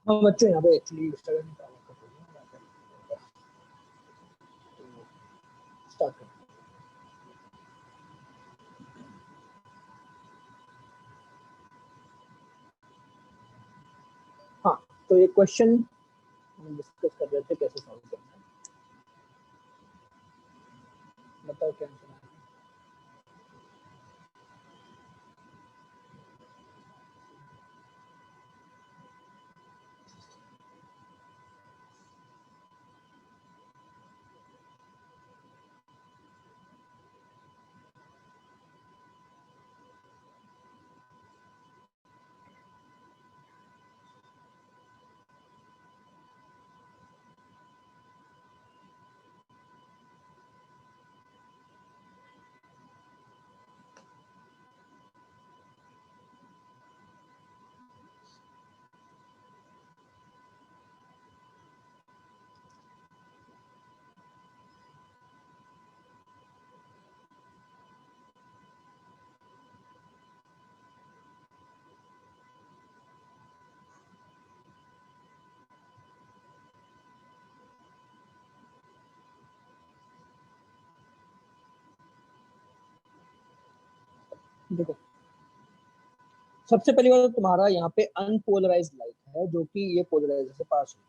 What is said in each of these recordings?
हाँ बच्चों, यहाँ पे एक्चुअली स्ट्रगल निकालने का स्टार्ट करें। हाँ, तो ये क्वेश्चन हम डिस्कस कर रहे थे कैसे सॉल्व करना है। बताओ क्या आंसर है। देखो, सबसे पहली बात तो तुम्हारा यहाँ पे अनपोलराइज्ड लाइट है जो कि ये पोलराइजर से पास हुई,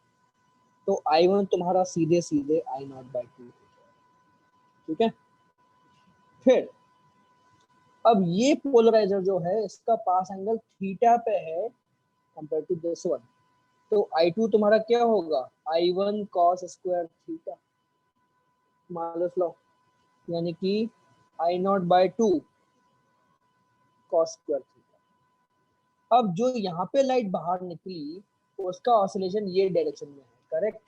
तो I1 तुम्हारा सीधे सीधे I0/2। ठीक है, फिर अब ये पोलराइजर जो है इसका पास एंगल थीटा पे है कंपेयर टू दिस वन, तो I2 तुम्हारा क्या होगा, I1 cos square theta minus लो, यानी कि I0/2 cos स्क्वायर थीटा। अब जो यहाँ पे लाइट बाहर निकली उसका ऑसिलेशन ये डायरेक्शन में है, करेक्ट।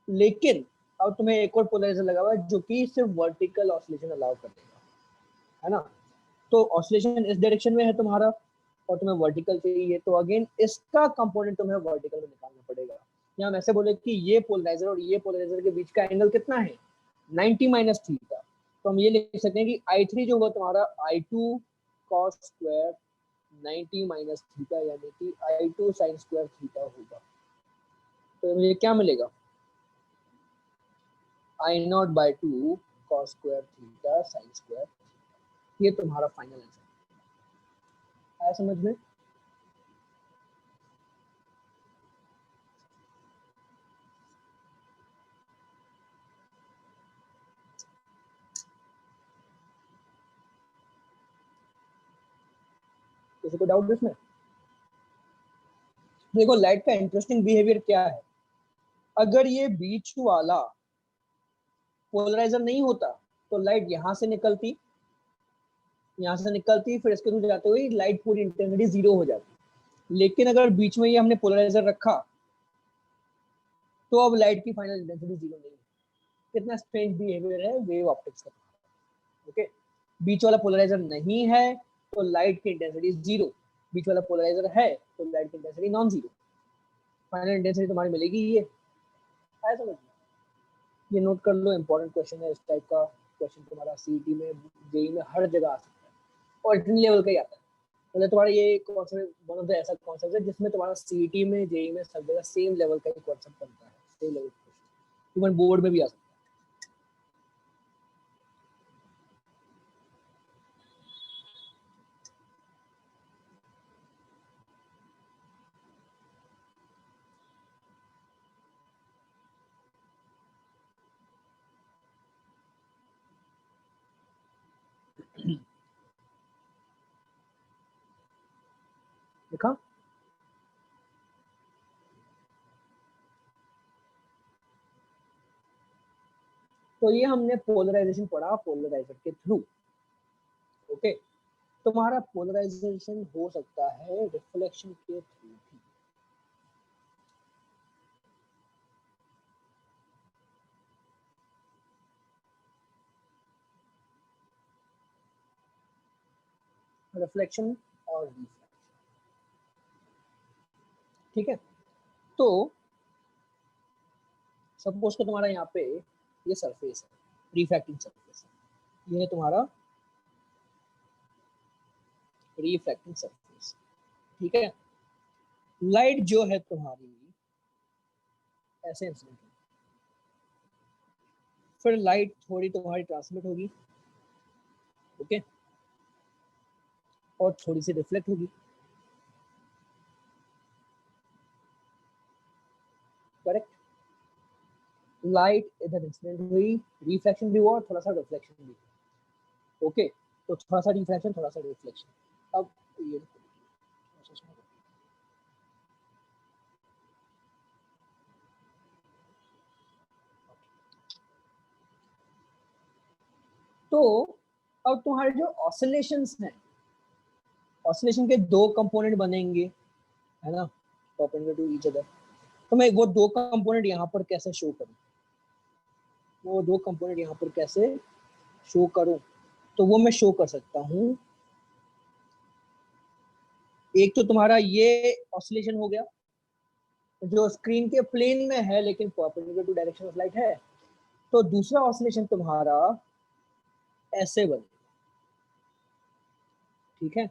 लेकिन अब तुम्हें एक और पोलराइजर लगा हुआ है जो कि सिर्फ वर्टिकल ऑसिलेशन अलाउ करेगा, है ना। तो ऑसिलेशन इस डायरेक्शन में है तुम्हारा और तुम्हें वर्टिकल चाहिए, तो अगेन इसका कंपोनेंट तुम्हें वर्टिकल में निकालना पड़ेगा। या हम ऐसे बोले कि ये पोलराइजर और ये पोलराइजर के बीच का एंगल कितना है, 90 माइनस थीटा। तो हम ये लिख सकते हैं कि I3 जो होगा तुम्हारा I2 cos square 90 minus theta, यानी कि I2 sin स्क्वायर थीटा होगा। तो मुझे क्या मिलेगा, I0/2 cos square theta sin square. ये तुम्हारा फाइनल आंसर आया समझ में। किसी को डाउट इसमें। देखो, लाइट का इंटरेस्टिंग बिहेवियर क्या है, अगर ये बीच वाला पोलराइजर नहीं होता तो लाइट यहाँ से निकलती फिर इसके थ्रू जाते हुए लाइट पूरी इंटेंसिटी जीरो हो जाती। लेकिन अगर बीच में ये हमने पोलराइजर रखा तो अब लाइट की फाइनल इंटेंसिटी जीरो नहीं है। कितना स्ट्रेंज बिहेवियर है वेव ऑप्टिक्स का। ओके, बीच वाला पोलराइजर नहीं है तो लाइट की इंटेंसिटी जीरो, बीच वाला पोलराइजर है तो लाइट की intensity non zero, final intensity तुम्हारी मिलेगी ये। ऐसा समझ, ये नोट कर लो, इंपॉर्टेंट क्वेश्चन है। इस टाइप का क्वेश्चन तुम्हारा सीईटी में, जेई में हर जगह आ सकता है और इतनी लेवल का ही आता है। मतलब तुम्हारा ये कॉन्सेप्ट वन ऑफ द ऐसा कॉन्सेप्ट है जिसमें तुम्हारा सीईटी में, जेई में सब जगह सेम लेवल का ही कॉन्सेप्ट बनता है, same level question even board में भी आ सकता है। देखा, तो ये हमने पोलराइजेशन पढ़ा पोलराइजर के थ्रू। ओके, तुम्हारा पोलराइजेशन हो सकता है रिफ्लेक्शन के थ्रू भी। रिफ्लेक्शन और रिफ्लेक्शन, ठीक है। तो सपोज को तुम्हारा यहाँ पे ये सरफेस है, रिफ्रैक्टिंग सरफेस, ये है तुम्हारा रिफ्रैक्टिंग सरफेस, ठीक है। लाइट जो है तुम्हारी ऐसे इंसिडेंट होगी, फिर लाइट थोड़ी तुम्हारी ट्रांसमिट होगी, ओके, और थोड़ी सी रिफ्लेक्ट होगी, करेक्ट। लाइट इधर इंसिडेंट हुई, रिफ्लेक्शन भी हुआ, थोड़ा सा रिफ्लेक्शन भी, ओके। तो थोड़ा सा रिफ्लेक्शन, थोड़ा सा रिफ्लेक्शन। अब ये तो अब तुम्हारे जो ऑसिलेशंस हैं, ऑसिलेशन के दो कंपोनेंट बनेंगे, है ना, परपेंडिकुलर टू ईच अदर। तो मैं वो दो कंपोनेंट यहाँ पर कैसे शो करूँ, वो दो कंपोनेंट यहाँ पर कैसे शो करूँ? तो वो मैं शो कर सकता हूँ, एक तो तुम्हारा ये ऑसिलेशन हो गया जो स्क्रीन के प्लेन में है लेकिन perpendicular to direction of light है। तो दूसरा ऑसिलेशन तुम्हारा ऐसे बने, ठीक है।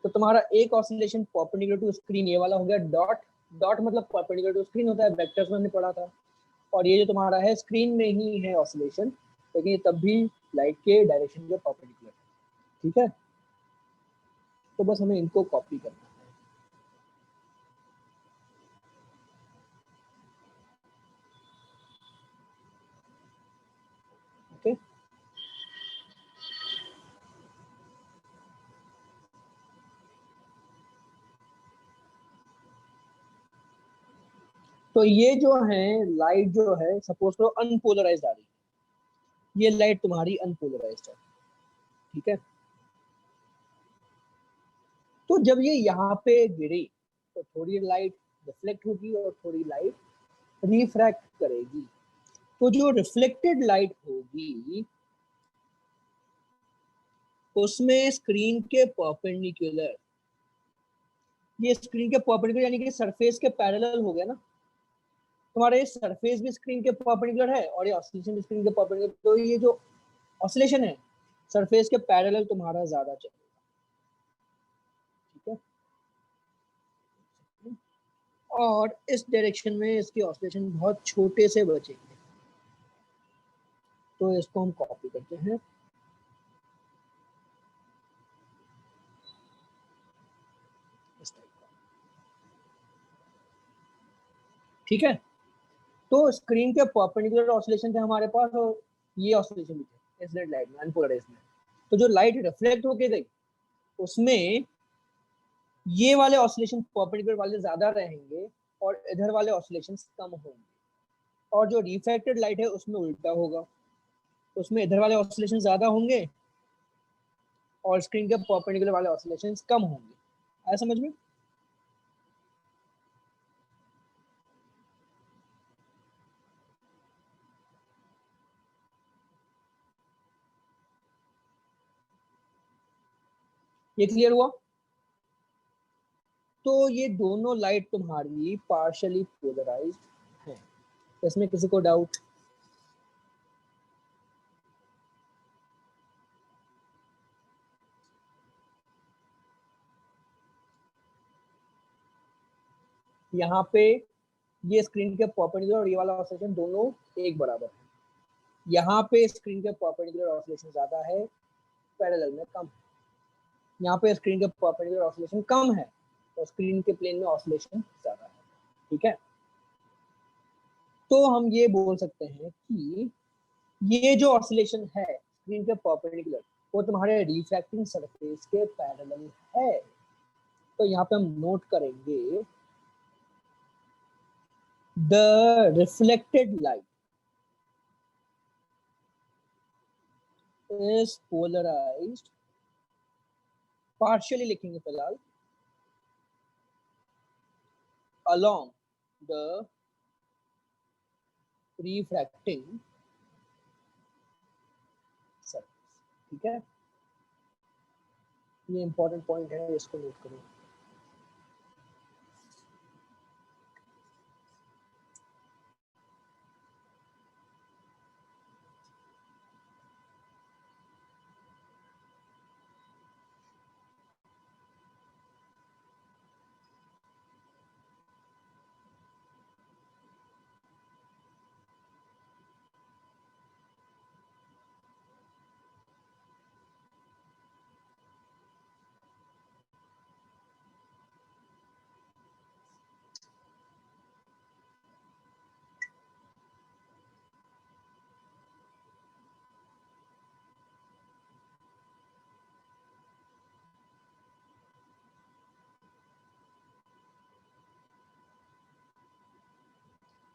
तो तुम्हारा एक ऑसिलेशन परपेंडिकुलर टू स्क्रीन ये वाला हो गया, डॉट। डॉट मतलब परपेंडिकुलर टू स्क्रीन होता है, वेक्टर्स में हमने पढ़ा था। और ये जो तुम्हारा है स्क्रीन में ही है ऑसिलेशन, लेकिन ये तब भी लाइट के डायरेक्शन के परपेंडिकुलर है, ठीक है। तो बस हमें इनको कॉपी करना है, ओके। तो ये जो है लाइट जो है, सपोज करो अनपोलराइज्ड आ रही है, ये लाइट तुम्हारी अनपोलराइज्ड है, ठीक है। तो जब ये यहाँ पे गिरी तो थोड़ी लाइट रिफ्लेक्ट होगी और थोड़ी लाइट रिफ्रैक्ट करेगी। तो जो रिफ्लेक्टेड लाइट होगी उसमें स्क्रीन के परपेंडिकुलर, ये स्क्रीन के परपेंडिकुलर यानी कि सरफेस के पैरेलल हो गया ना। तुम्हारा ये सरफेस भी स्क्रीन के परपेंडिकुलर है और ये ऑसिलेशन भी स्क्रीन के परपेंडिकुलर, तो ये जो ऑसिलेशन है सरफेस के पैरेलल तुम्हारा ज्यादा चलेगा, ठीक है। और इस डायरेक्शन में इसकी ऑसिलेशन बहुत छोटे से बचेंगे। तो इसको हम कॉपी करते हैं, इस टाइप का, ठीक है। तो स्क्रीन के परपेंडिकुलर ऑसिलेशन थे हमारे पास, और ये ऑसिलेशन भी थे इस रेड लाइट में, अनपोलराइज्ड में। तो जो लाइट रिफ्लेक्ट होके गई उसमें ये वाले ऑसिलेशन परपेंडिकुलर वाले ज्यादा रहेंगे और इधर वाले ऑसिलेशन कम होंगे। और जो रिफ्लेक्टेड लाइट है उसमें उल्टा होगा, उसमें इधर वाले ऑसिलेशन ज्यादा होंगे और स्क्रीन के परपेंडिकुलर वाले ऑसिलेशन कम होंगे। आया समझ में? ये क्लियर हुआ? तो ये दोनों लाइट तुम्हारी पार्शियली पोलराइज्ड है, इसमें किसी को डाउट? यहाँ पे ये स्क्रीन के परपेंडिकुलर और ये वाला ऑसिलेशन दोनों एक बराबर है। यहाँ पे स्क्रीन के परपेंडिकुलर ऑसिलेशन ज्यादा है, पैरेलल में कम है। यहाँ पे स्क्रीन के परपेंडिकुलर ऑसिलेशन कम है और स्क्रीन के प्लेन में ऑसिलेशन ज्यादा है, ठीक है। तो हम ये बोल सकते हैं कि ये जो ऑसिलेशन है स्क्रीन के परपेंडिकुलर वो तुम्हारे रिफ्रैक्टिंग सरफेस के पैरेलल है। तो यहाँ पे हम नोट करेंगे the reflected light is polarised, partially लिखेंगे फिलहाल, along the refracting surface, ठीक है। ये इंपॉर्टेंट पॉइंट है, इसको नोट करो।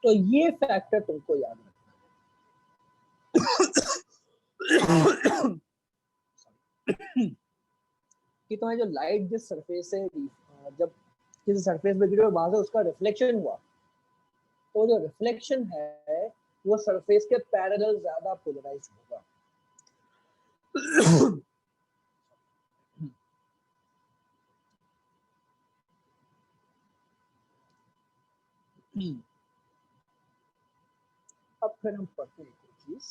तो ये फैक्टर तुमको याद रखना है कि तुम्हें जो लाइट जिस सरफेस से जब किसी सरफेस पे गिरी और वहां से उसका रिफ्लेक्शन हुआ, तो जो रिफ्लेक्शन है वो सरफेस के पैरेलल ज्यादा पोलराइज होगा। अब फिर हम पढ़ते हैं एक चीज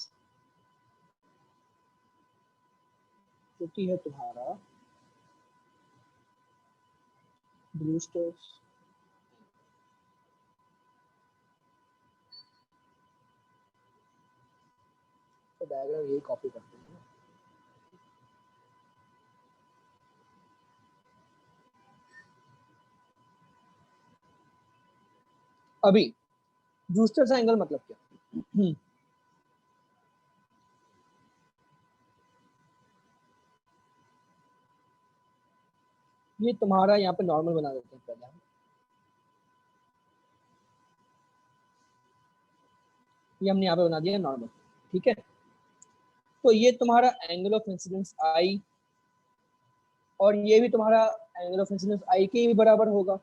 जो कि है तुम्हारा ब्रूस्टर्स तो डायग्राम यही कॉपी करते हैं। अभी ब्रूस्टर्स एंगल मतलब क्या? ये तुम्हारा यहाँ पे नॉर्मल बना देते हैं पहले हम। ये हमने यहाँ पे बना दिया नॉर्मल, ठीक है। तो ये तुम्हारा एंगल ऑफ इंसिडेंस आई, और ये भी तुम्हारा एंगल ऑफ इंसिडेंस आई के भी बराबर होगा,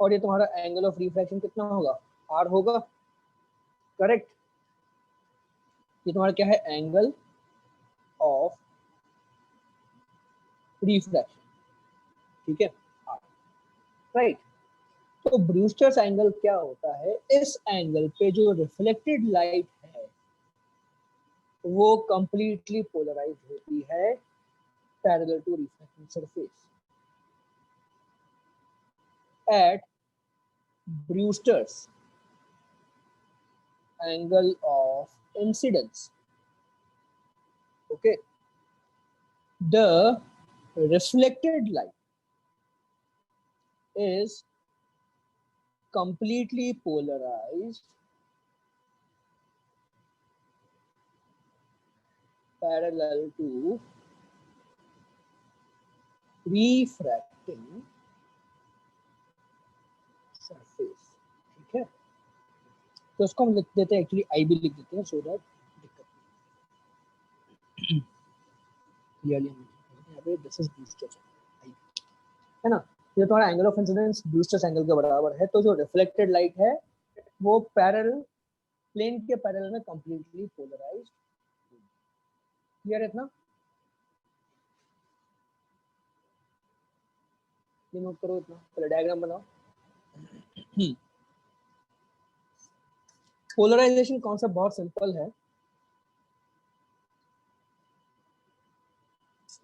और ये तुम्हारा एंगल ऑफ रिफ्रैक्शन कितना होगा? आर होगा, करेक्ट। ये तुम्हारा क्या है? एंगल ऑफ रिफ्रैक्शन, ठीक है, आर, राइट। तो ब्रूस्टर्स एंगल क्या होता है? इस एंगल पे जो रिफ्लेक्टेड लाइट है वो कंप्लीटली पोलराइज होती है parallel to reflecting surface at Brewster's angle of incidence. Okay, the reflected light is completely polarized parallel to refracting surface, ठीक है। तो इसको हम लिख देते हैं, एक्चुअली आई भी लिख देते हैं, सो दैट दिक्कत क्लियरली हम यहाँ पे दिस इज ब्रूस्टर्स आई, है ना। ये तुम्हारा angle of incidence Brewster's angle के बराबर है। तो जो रिफ्लेक्टेड लाइट है वो पैरेलल प्लेन के पैरेलल में कंप्लीटली पोलराइज्ड, क्लियर है इतना? ये नोट करो इतना, पहले डायग्राम बनाओ। पोलराइजेशन कॉन्सेप्ट बहुत सिंपल है,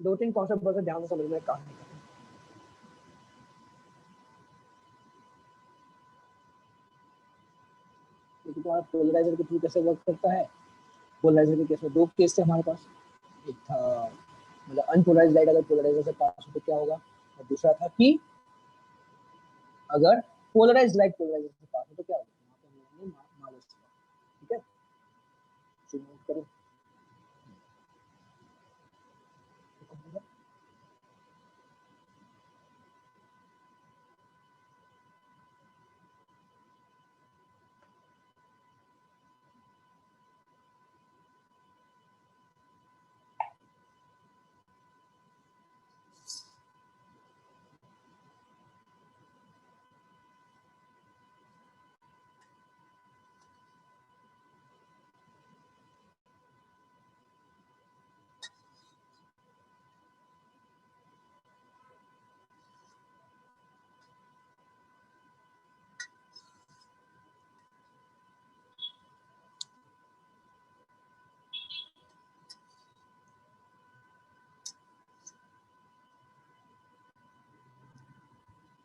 दो तीन कॉन्सेप्ट बस ध्यान से समझना है कहानी का। लेकिन तो पोलराइजर के थ्रू कैसे वर्क करता है? पोलराइजर के केस में दो केस थे हमारे पास। एक था मतलब अनपोलराइज्ड लाइट अगर पोलराइजर से पास हो तो क्या होगा, और दूसरा था कि अगर पोलराइज्ड लाइट पोलराइजर से पास हो तो क्या होगा। ठीक है, नोट करो।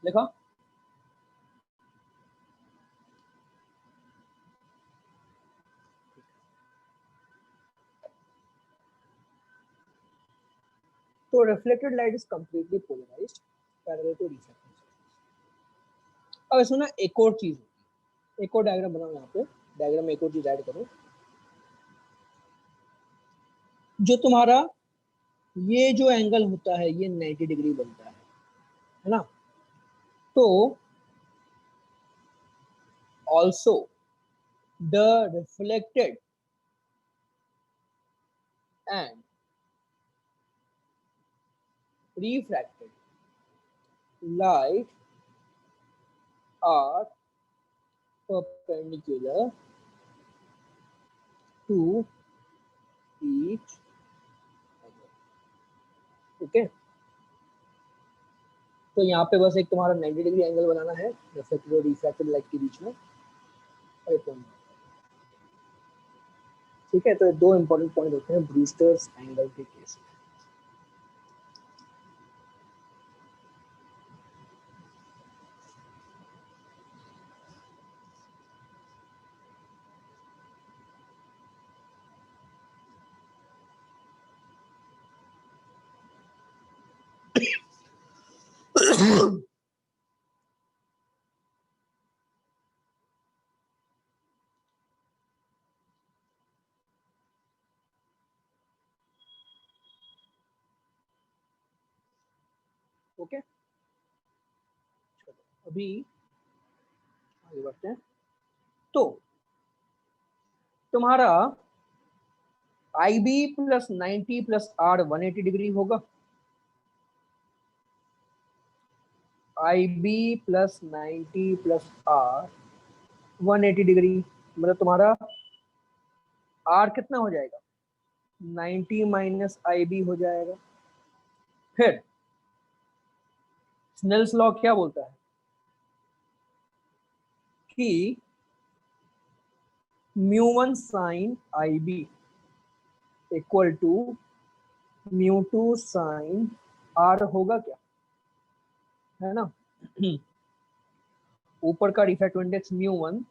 देखो तो reflected light is completely polarised parallel to reflecting. अब इसमें ना एक और चीज, एक और डायग्राम बनाओ यहाँ पे, डायग्राम में एक और चीज ऐड करो। जो तुम्हारा ये जो एंगल होता है ये 90 डिग्री बनता है ना। तो also the reflected and refracted light are perpendicular to each other. Okay, तो यहाँ पे बस एक तुम्हारा 90 डिग्री एंगल बनाना है रिफ्लेक्टेड और रिफ्रैक्टेड लाइट के बीच में। ठीक है, तो दो इंपॉर्टेंट पॉइंट होते हैं ब्रूस्टर्स एंगल के केस में। ओके, अभी आगे बढ़ते हैं। तो तुम्हारा IB plus 90 plus R 180 degree होगा। IB plus 90 plus R 180 degree, मतलब तुम्हारा R कितना हो जाएगा, 90 माइनस IB हो जाएगा। फिर स्नेल्स लॉ क्या बोलता है कि μ1 sine IB equal to μ2 sine R होगा क्या, है ना। ऊपर का रिफ्रैक्टिव इंडेक्स μ1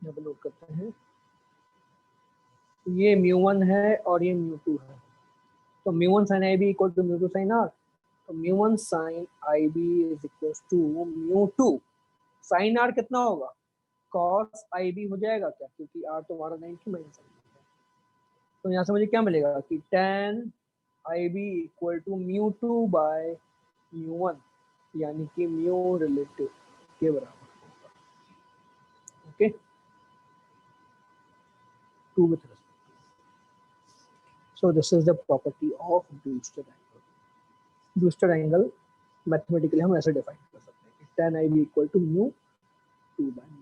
यहाँ पे नोट करते हैं, ये μ1 है और ये μ2 है। तो μ1 sine IB equal to μ2 sine R, तो μ1 sine IB is equal to μ2 sine R कितना होगा, cos IB हो जाएगा क्या, क्योंकि R तुम्हारा 90 माइनस है। तो यहाँ से मुझे क्या मिलेगा कि tan IB equal to μ2 by μ1, यानी कि म्यू रिलेटिव के बराबर होगा। Okay, to with respect. So this is the property of Brewster angle. Brewster angle mathematically हम ऐसे डिफाइन कर सकते हैं कि tan IB equal to μ2 by μ1।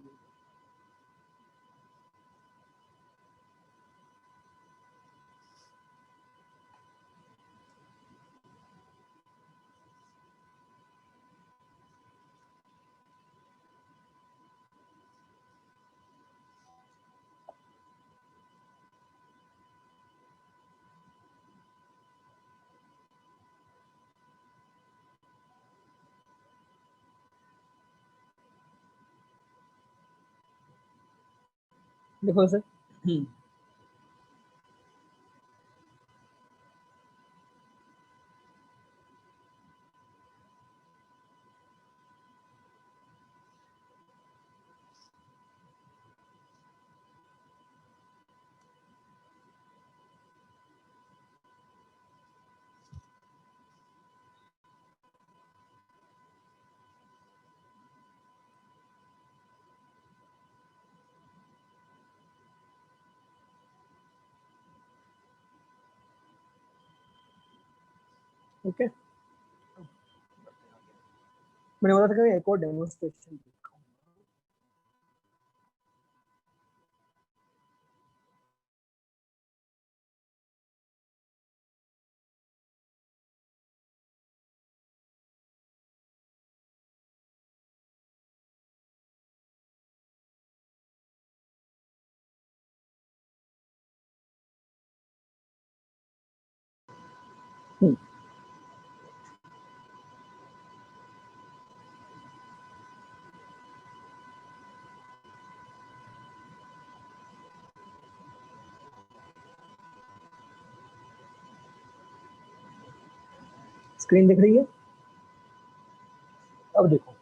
देखो सर, ओके, मैंने बोला था कि एक और डेमोन्स्ट्रेशन दिखाऊंगा। स्क्रीन दिख रही है, अब देखो।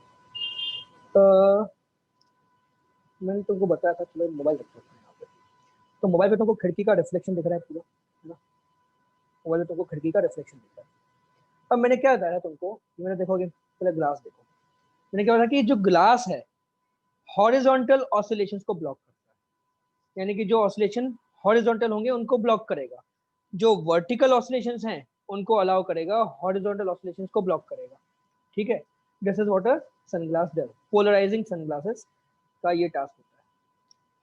मैंने तुमको बताया था, चलो मोबाइल रखते हैं यहाँ पे। तो मोबाइल पे तुमको खिड़की का रिफ्लेक्शन दिख रहा है पूरा, है ना। मोबाइल पे तुमको खिड़की का रिफ्लेक्शन दिख रहा है। अब मैंने क्या बताया तुमको, मैंने देखोगे पहले ग्लास देखो, मैंने क्या बताया कि जो ग्लास है हॉरिजॉन्टल ऑसिलेशंस को ब्लॉक करता है, यानी कि जो ऑसिलेशन हॉरिजॉन्टल होंगे उनको ब्लॉक करेगा, जो वर्टिकल ऑसिलेशंस हैं उनको अलाउ करेगा, हॉरिजॉन्टल ऑसिलेशंस को ब्लॉक करेगा। ठीक है, this is what a sunglass does. Polarising sunglasses का ये टास्क होता है,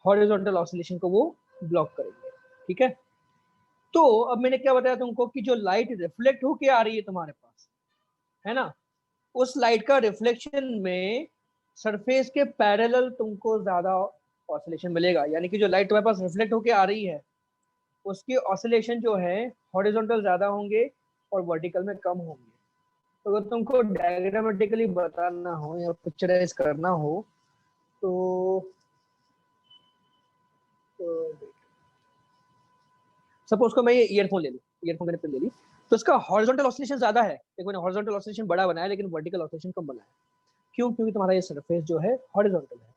हॉरिजॉन्टल ऑसिलेशन को वो ब्लॉक करेंगे। ठीक है, तो अब मैंने क्या बताया तुमको कि जो लाइट रिफ्लेक्ट होके आ रही है तुम्हारे पास, है ना, उस लाइट का रिफ्लेक्शन में सरफेस के पैरेलल तुमको ज्यादा ऑसिलेशन मिलेगा, यानी कि जो लाइट तुम्हारे पास रिफ्लेक्ट होके आ रही है उसके ऑसिलेशन जो है हॉरिजॉन्टल ज्यादा होंगे और वर्टिकल में कम होंगे। तो अगर तुमको डायग्रामेटिकली बताना हो या पिक्चराइज करना हो तो, सपोज को मैं ये ईयरफोन ले लूँ, ईयरफोन मैंने पिन ले ली, तो इसका हॉरिजॉन्टल ऑसिलेशन ज्यादा है, देखो मैंने हॉरिजॉन्टल ऑसिलेशन बड़ा बनाया लेकिन वर्टिकल ऑसिलेशन कम बनाया। क्यों? क्योंकि तुम्हारा ये सरफेस जो है हॉरिजॉन्टल है,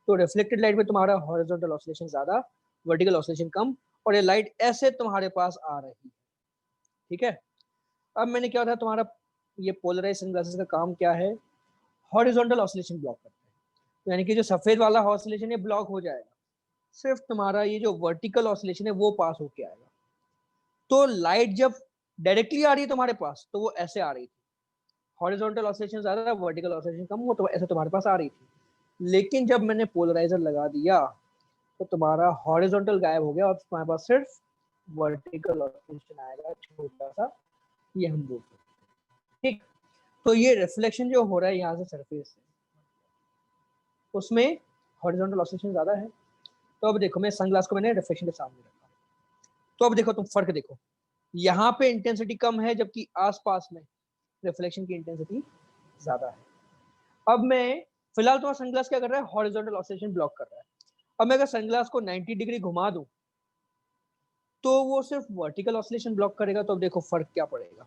तो रिफ्लेक्टेड लाइट में तुम्हारा हॉरिजॉन्टल ऑसिलेशन ज्यादा, वर्टिकल ऑसिलेशन कम, और ये लाइट ऐसे तुम्हारे पास आ रही है। ठीक है, अब मैंने क्या बताया, तुम्हारा ये पोलराइज सनग्लासेस का काम क्या है, हॉरिजॉन्टल ऑसिलेशन ब्लॉक करते हैं, तो यानी कि जो सफेद वाला ऑसिलेशन है ब्लॉक हो जाएगा, सिर्फ तुम्हारा ये जो वर्टिकल ऑसिलेशन है वो पास होके आएगा। तो लाइट जब डायरेक्टली आ रही है तुम्हारे पास तो वो ऐसे आ रही थी, हॉरिजॉन्टल ऑसिलेशन ज्यादा, वर्टिकल ऑसिलेशन कम, वो तो ऐसे तुम्हारे पास आ रही थी। लेकिन जब मैंने पोलराइजर लगा दिया तो तुम्हारा हॉरिजॉन्टल गायब हो गया और तुम्हारे पास सिर्फ वर्टिकल ऑसिलेशन आएगा, छोटा सा, ये हम बोल सकते। ठीक, तो ये रिफ्लेक्शन जो हो रहा है यहाँ से सरफेस से, उसमें हॉरिजॉन्टल ऑसिलेशन ज्यादा है। तो अब देखो, मैं सनग्लास को मैंने रिफ्लेक्शन के सामने रखा, तो अब देखो तुम फर्क देखो, यहाँ पे इंटेंसिटी कम है जबकि आसपास में रिफ्लेक्शन की इंटेंसिटी ज्यादा है। अब मैं फिलहाल तुम्हारा सनग्लास क्या कर रहा है, हॉरिजॉन्टल ऑसिलेशन ब्लॉक कर रहा है। अब मैं अगर सनग्लास को 90 डिग्री घुमा दूं तो वो सिर्फ वर्टिकल ऑसिलेशन ब्लॉक करेगा। तो अब देखो फर्क क्या पड़ेगा,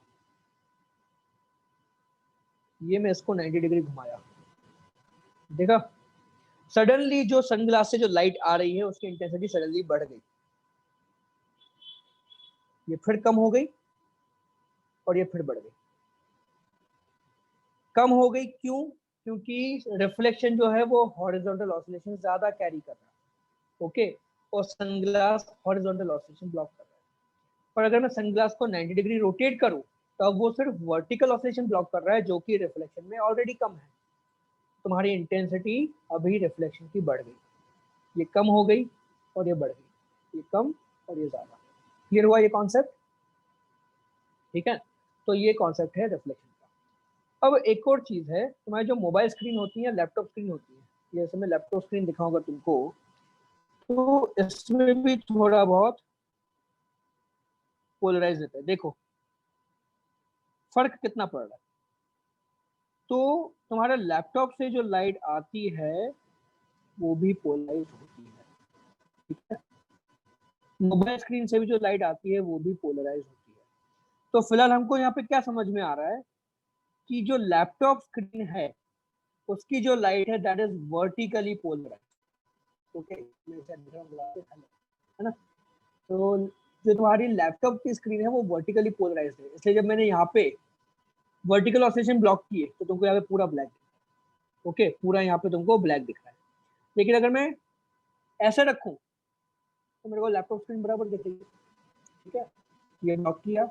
ये मैं इसको 90 डिग्री घुमाया, देखा सडनली जो सनग्लास से जो लाइट आ रही है उसकी इंटेंसिटी सडनली बढ़ गई, ये फिर कम हो गई और ये फिर बढ़ गई। कम हो गई क्यों? क्योंकि रिफ्लेक्शन जो है वो हॉरिजॉन्टल ऑसिलेशन ज्यादा कैरी कर रहा है। ओके, और सनग्लास हॉरिजॉन्टल ऑसिलेशन ब्लॉक कर रहा है। पर अगर मैं सनग्लास को 90 डिग्री रोटेट करूं तो अब वो सिर्फ वर्टिकल ऑसिलेशन ब्लॉक कर रहा है, जो कि रिफ्लेक्शन में ऑलरेडी कम है। तुम्हारी इंटेंसिटी अभी रिफ्लेक्शन की बढ़ गई, ये कम हो गई और ये बढ़ गई, ये कम और ये ज्यादा। क्लियर हुआ ये कॉन्सेप्ट? ठीक है, तो ये कॉन्सेप्ट है रिफ्लेक्शन का। अब एक और चीज है, तुम्हारी जो मोबाइल स्क्रीन होती है, लैपटॉप स्क्रीन होती है, जैसे मैं लैपटॉप स्क्रीन दिखाऊंगा तुमको, तो इसमें भी थोड़ा बहुत पोलराइज रहता है। देखो फर्क कितना पड़ रहा है। तो तुम्हारे लैपटॉप से जो लाइट आती है वो भी पोलराइज होती है। ठीक है, मोबाइल स्क्रीन से भी जो लाइट आती है वो भी पोलराइज होती है। तो फिलहाल हमको यहाँ पे क्या समझ में आ रहा है कि जो लैपटॉप स्क्रीन है उसकी जो लाइट है that is vertically polarise. Okay, है ना, तो जो तुम्हारी लैपटॉप की स्क्रीन है वो वर्टिकली पोलराइज है, इसलिए जब मैंने यहाँ पे वर्टिकल ऑसिलेशन ब्लॉक किए तो तुमको यहाँ पे पूरा ब्लैक, ओके, पूरा यहाँ पे तुमको ब्लैक दिख रहा है। लेकिन अगर मैं ऐसे रखूं तो मेरे को लैपटॉप स्क्रीन बराबर दिखेगी। ठीक है, ये लॉक किया,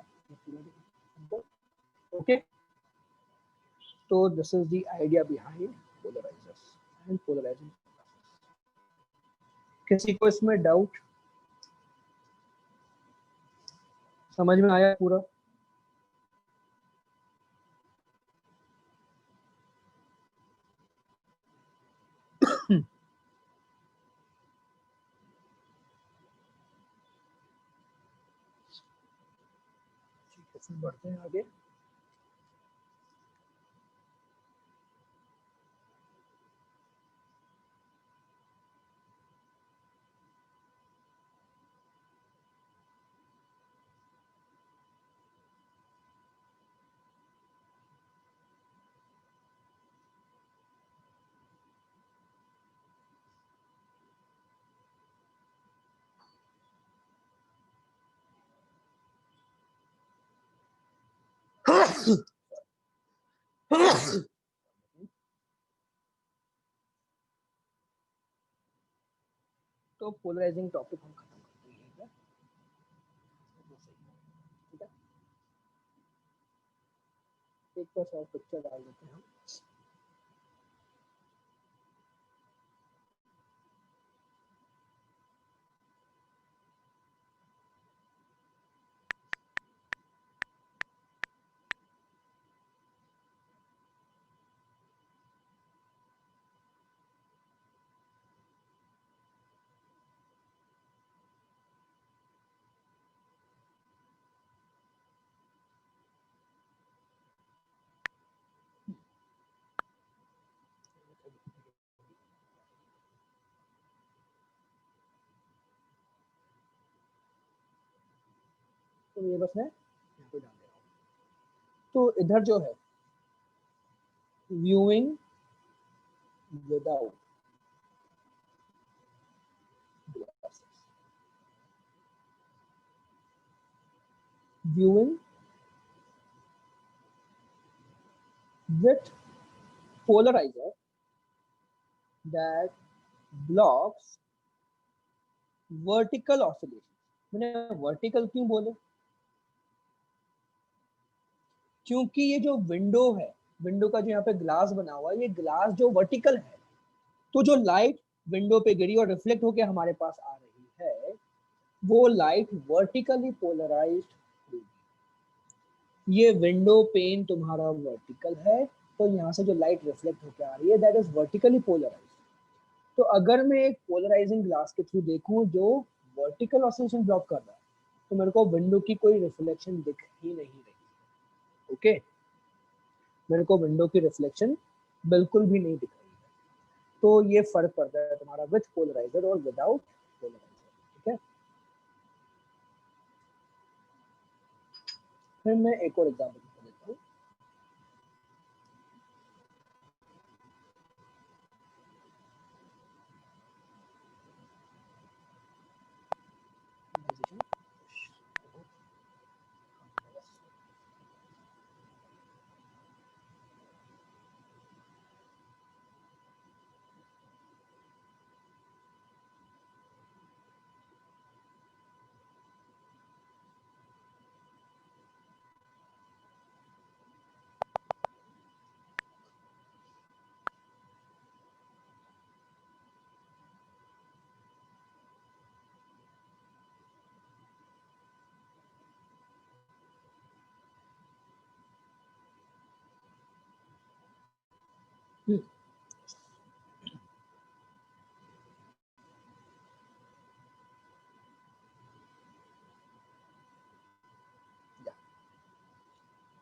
ओके, तो this is the idea behind polarizers and polarizing. किसी को इसमें डाउट? समझ में आया पूरा? बढ़ते हैं आगे। तो पोलराइजिंग टॉपिक हम खत्म करते हैं क्या? ठीक है, एक बस और पिक्चर डाल देते हैं हम। तो ये बस मैं यहाँ पे डाल दे रहा हूँ। तो इधर जो है viewing without glasses, viewing with polarizer that blocks vertical oscillation। मैंने वर्टिकल क्यों बोले? क्योंकि ये जो विंडो है, विंडो का जो यहाँ पे ग्लास बना हुआ है, ये ग्लास जो वर्टिकल है, तो जो लाइट विंडो पे गिरी और रिफ्लेक्ट होके हमारे पास आ रही है, वो लाइट वर्टिकली पोलराइज्ड होगी। ये विंडो पेन तुम्हारा वर्टिकल है, तो यहाँ से जो लाइट रिफ्लेक्ट होके आ रही है, दैट इज वर्टिकली पोलराइज्ड। तो अगर मैं एक पोलराइजिंग ग्लास के थ्रू देखूं जो वर्टिकल ऑसिलेशन ब्लॉक कर रहा है, तो मेरे को विंडो की कोई रिफ्लेक्शन दिख ही नहीं रही। ओके, मेरे को विंडो की रिफ्लेक्शन बिल्कुल भी नहीं दिख रही है। तो ये फर्क पड़ता है तुम्हारा विथ पोलराइजर और विदाउट पोलराइजर। ठीक है, फिर मैं एक और एग्जाम्पल देता हूँ।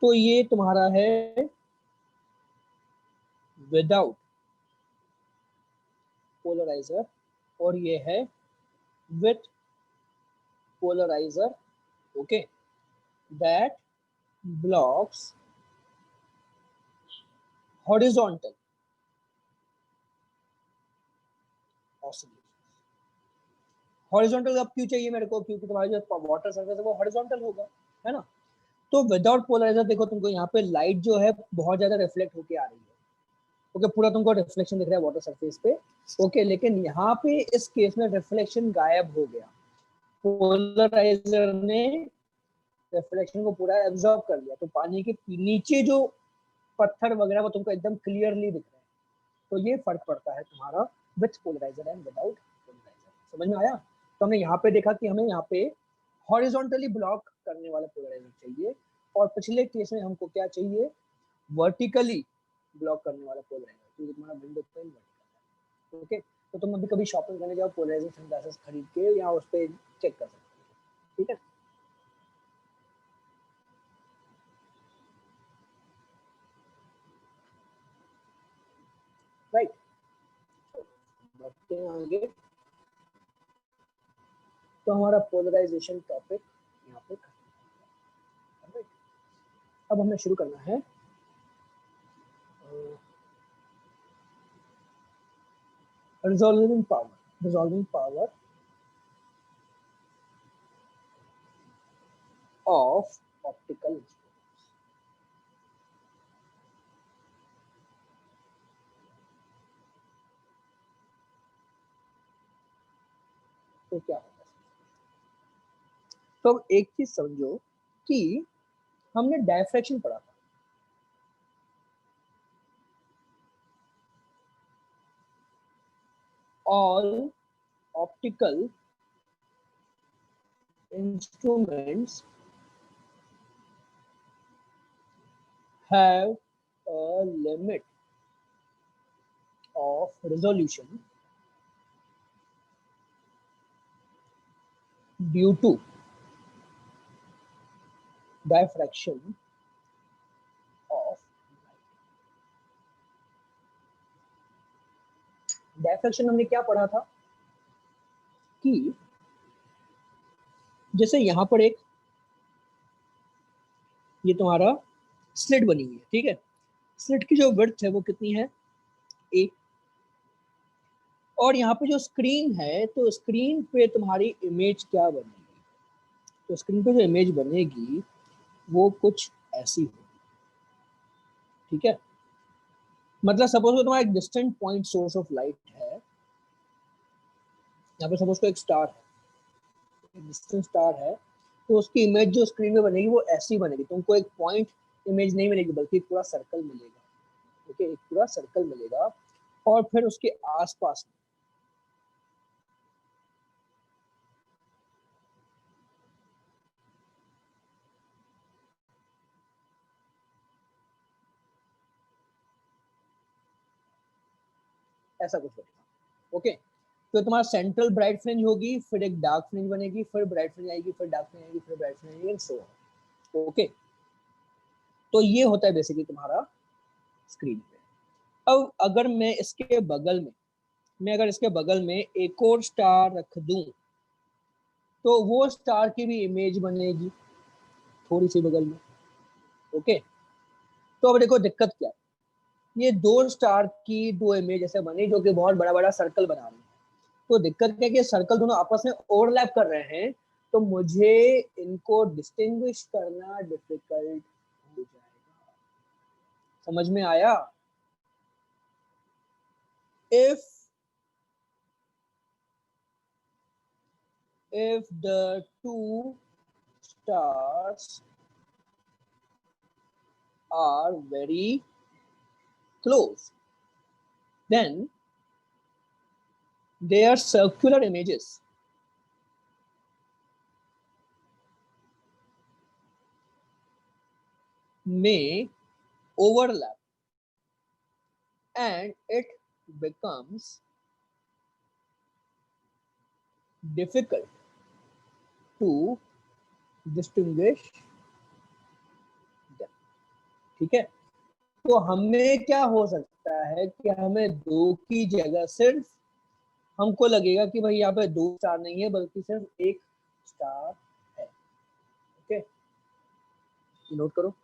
तो ये तुम्हारा है विदाउट पोलराइजर और ये है with polariser. Okay, that blocks horizontal oscillation. Horizontal अब क्यों चाहिए मेरे को? क्योंकि तुम्हारी जो वाटर सरफेस है वो हॉरिजॉन्टल होगा, है ना। तो विदाउट पोलराइजर देखो, तुमको यहाँ पे लाइट जो है बहुत ज्यादा रिफ्लेक्ट होके आ रही है। ओके, पूरा तुमको रिफ्लेक्शन दिख रहा है वाटर सरफेस पे। ओके, लेकिन यहाँ पे इस केस में रिफ्लेक्शन गायब हो गया। पोलराइजर ने रिफ्लेक्शन को पूरा एब्जॉर्ब कर लिया, तो पानी के नीचे जो पत्थर वगैरह वो तुमको एकदम क्लियरली दिख रहे हैं। तो ये फर्क पड़ता है तुम्हारा with polariser and without polariser. समझ में आया? तो हमने यहाँ पे देखा कि हमें यहाँ पे हॉरिजॉन्टली ब्लॉक करने वाला पोलराइजर चाहिए, और पिछले केस में हमको क्या चाहिए? वर्टिकली ब्लॉक करने वाला पोलराइजर, क्योंकि तुम्हारा विंडो पेन वर्टिकल है। ओके, तो तुम अभी कभी शॉपिंग करने जाओ, पोलराइजेशन ग्लासेस खरीद के या उस पर चेक कर सकते हो। ठीक है, राइट। बढ़ते हैं आगे। तो हमारा पोलराइजेशन टॉपिक यहाँ पे खत्म। अब हमें शुरू करना है resolving power of optical instruments. तो क्या होगा? तो अब एक चीज समझो कि हमने डायफ्रैक्शन पढ़ा था, all optical instruments have a limit of resolution due to diffraction of diffraction हमने क्या पढ़ा था कि जैसे यहां पर एक ये तुम्हारा स्लिट बनी हुई है, ठीक है, स्लिट की जो विड्थ है वो कितनी है, ए, और यहाँ पे जो स्क्रीन है तो स्क्रीन पे तुम्हारी इमेज क्या बनेगी, तो स्क्रीन पे जो इमेज बनेगी वो कुछ ऐसी होगी, ठीक है। मतलब सपोज तुम्हारा एक distant point source of light है, यहाँ पे सपोज को एक स्टार है, डिस्टेंट स्टार है, तो उसकी इमेज जो स्क्रीन में बनेगी वो ऐसी बनेगी, तुमको एक पॉइंट इमेज नहीं मिलेगी बल्कि पूरा सर्कल मिलेगा, ठीक है, एक पूरा सर्कल मिलेगा। और फिर उसके आसपास ऐसा कुछ बनेगा, ओके। तो तुम्हारा सेंट्रल ब्राइट फ्रिंज होगी, फिर एक डार्क फ्रिंज बनेगी, फिर ब्राइट फ्रिंज आएगी, फिर डार्क फ्रिंज आएगी, फिर ब्राइट फ्रिंज आएगी, एंड सो ऑन, ओके। तो ये होता है बेसिकली तुम्हारा स्क्रीन पे। अब अगर मैं इसके बगल में अगर इसके बगल में एक और स्टार रख दूं तो वो स्टार की भी इमेज बनेगी थोड़ी सी बगल में, ओके। तो अब देखो दिक्कत क्या है, ये दो स्टार की दो इमेज ऐसे बनी जो कि बहुत बड़ा बड़ा सर्कल बना रही है। तो दिक्कत क्या है कि सर्कल दोनों आपस में ओवरलैप कर रहे हैं, तो मुझे इनको डिस्टिंग्विश करना डिफिकल्ट हो जाएगा। समझ में आया? if the two stars are very close, then their circular images may overlap and it becomes difficult to distinguish them, ठीक है। तो हमें क्या हो सकता है कि हमें दो की जगह सिर्फ हमको लगेगा कि भाई यहाँ पे दो स्टार नहीं है बल्कि सिर्फ एक स्टार है, ओके, नोट करो।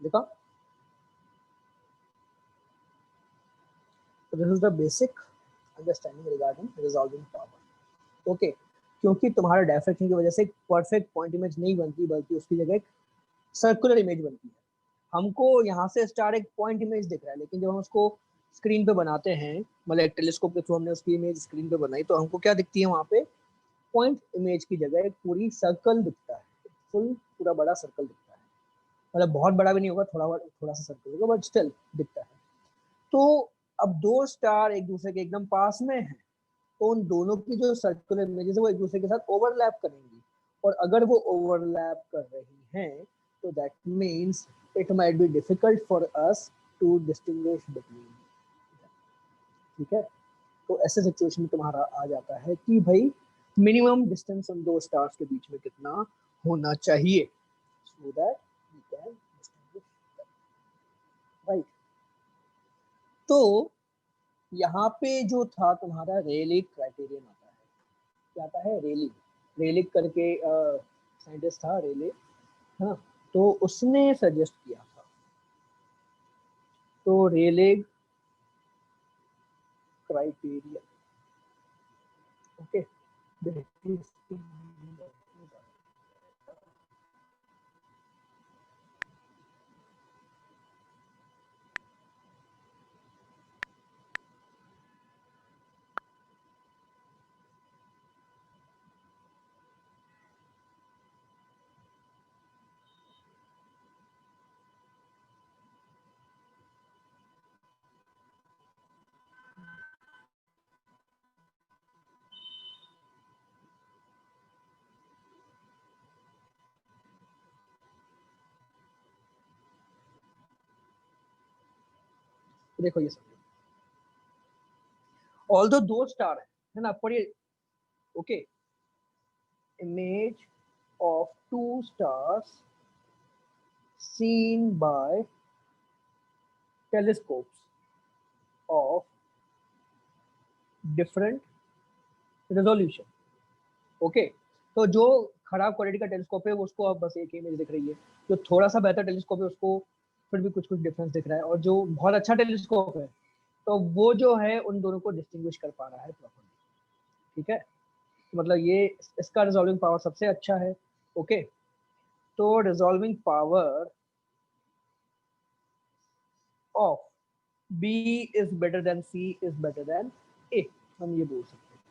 देखा, this is the basic understanding regarding resolving power, okay. क्योंकि तुम्हारे डायफ्रैक्शन की वजह से एक परफेक्ट पॉइंट इमेज नहीं बनती बल्कि उसकी जगह एक सर्कुलर इमेज बनती है। हमको यहाँ से स्टार एक पॉइंट इमेज दिख रहा है, लेकिन जब हम उसको स्क्रीन पे बनाते हैं, मतलब एक टेलीस्कोप के थ्रू हमने उसकी इमेज स्क्रीन पे बनाई, तो हमको क्या दिखती है वहां पे, पॉइंट इमेज की जगह एक पूरी सर्कल दिखता है, फुल पूरा बड़ा सर्कल दिखता है। मतलब बहुत बड़ा भी नहीं होगा, थोड़ा थोड़ा सा सर्कल होगा, बट स्टिल दिखता है। तो अब दो स्टार एक दूसरे के एकदम पास में है, तो उन दोनों की जो सर्कुलर इमेजेस है वो एक दूसरे के साथ ओवरलैप करेंगी, और अगर वो ओवरलैप कर रही हैं तो that means it might be difficult for us to distinguish between. ठीक है, तो ऐसे सिचुएशन में तुम्हारा आ जाता है कि भाई मिनिमम डिस्टेंस उन दो स्टार्स के बीच में कितना होना चाहिए, so that we can distinguish, right. तो यहाँ पे जो था तुम्हारा रेलिक क्राइटेरियन आता है, क्या आता है, रेलिक, रेलिक करके साइंटिस्ट था रेलिक, है ना, तो उसने सजेस्ट किया था, तो रेलिक क्राइटेरिया, ओके, देखो ये सब, ऑल्दो दो स्टार है ना, पढ़िए, okay, image of two stars seen by telescopes of different resolution, okay, तो जो खराब क्वालिटी का टेलीस्कोप है वो उसको अब बस एक इमेज दिख रही है, जो थोड़ा सा बेहतर टेलीस्कोप है उसको फिर भी कुछ कुछ डिफरेंस दिख रहा है, और जो बहुत अच्छा टेलीस्कोप है तो वो जो है उन दोनों को डिस्टिंग्विश कर पा रहा है प्रॉपर्ली। ठीक है, मतलब ये इसका रिजॉल्विंग पावर सबसे अच्छा है, ओके, तो resolving power of B is better than C is better than A, हम ये बोल सकते हैं,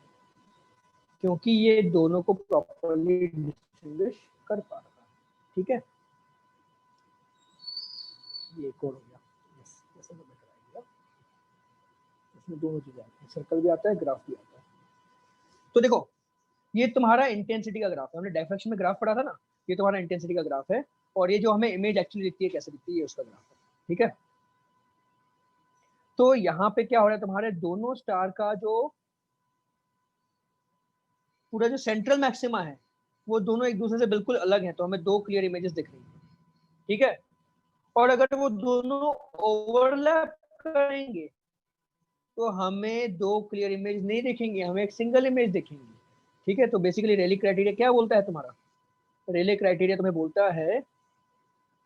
क्योंकि ये दोनों को प्रॉपर्ली डिस्टिंग्विश कर पा रहा है। ठीक है, ये एक और हो गया, जैसे मैं बताया, इसमें दोनों चीजें आती हैं, सर्कल भी आता है, ग्राफ भी आता है। तो देखो ये तुम्हारा इंटेंसिटी का ग्राफ है, हमने डायफ्रैक्शन में ग्राफ पढ़ा था ना, ये तुम्हारा इंटेंसिटी का ग्राफ है, और ये जो हमें इमेज एक्चुअली दिखती है कैसे दिखती है उसका ग्राफ है। ठीक है, तो यहाँ पे क्या हो रहा है, तुम्हारे दोनों स्टार का जो पूरा जो सेंट्रल मैक्सिमा है वो दोनों एक दूसरे से बिल्कुल अलग है, तो हमें दो क्लियर इमेजेस दिख रही है। ठीक है, और अगर वो दोनों ओवरलैप करेंगे तो हमें दो क्लियर इमेज नहीं दिखेंगे, हमें एक सिंगल इमेज दिखेंगी। ठीक है, तो बेसिकली रेली क्राइटेरिया क्या बोलता है तुम्हारा, रेले क्राइटेरिया तुम्हें बोलता है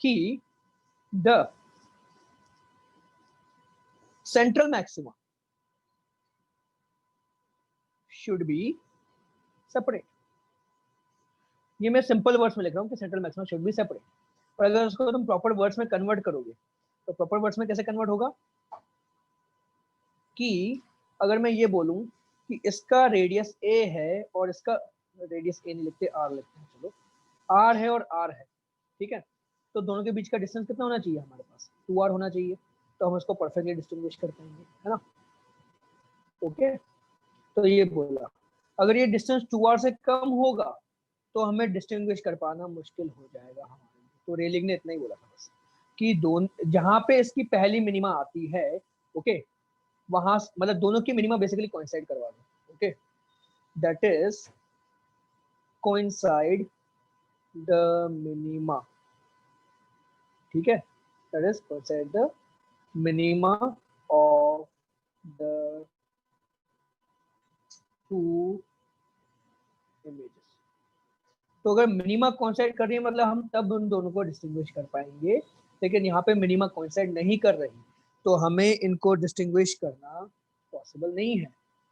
कि the central maxima should be separate. ये मैं सिंपल वर्ड्स में लिख रहा हूँ कि central maxima should be separate, और अगर उसको तुम प्रॉपर वर्ड्स में कन्वर्ट करोगे तो प्रॉपर वर्ड्स में कैसे कन्वर्ट होगा, कि अगर मैं ये बोलूं कि इसका रेडियस ए है और इसका रेडियस ए नहीं लिखते, आर लिखते हैं, चलो आर है और आर है। ठीक है, तो दोनों के बीच का डिस्टेंस कितना होना चाहिए, हमारे पास 2r होना चाहिए, तो हम इसको परफेक्टली डिस्टिंग्विश कर पाएंगे, है ना। ओके, तो ये बोला अगर ये डिस्टेंस 2r से कम होगा तो हमें डिस्टिंग्विश कर पाना मुश्किल हो जाएगा हमारे लिए। तो रेलिंग ने इतना ही बोला था बस कि दोनों जहां पे इसकी पहली मिनिमा आती है, ओके, वहां मतलब दोनों की मिनिमा बेसिकली कोइंसाइड करवा दो, okay, that is coincide the minima. ठीक है, that is coincide the minima of the two images. तो अगर मिनिमा कोइंसाइड कर रही है मतलब हम तब उन दोनों को डिस्टिंग्विश कर पाएंगे, लेकिन यहाँ पे मिनिमा कोइंसाइड नहीं कर रही तो हमें इनको डिस्टिंग्विश करना पॉसिबल नहीं है,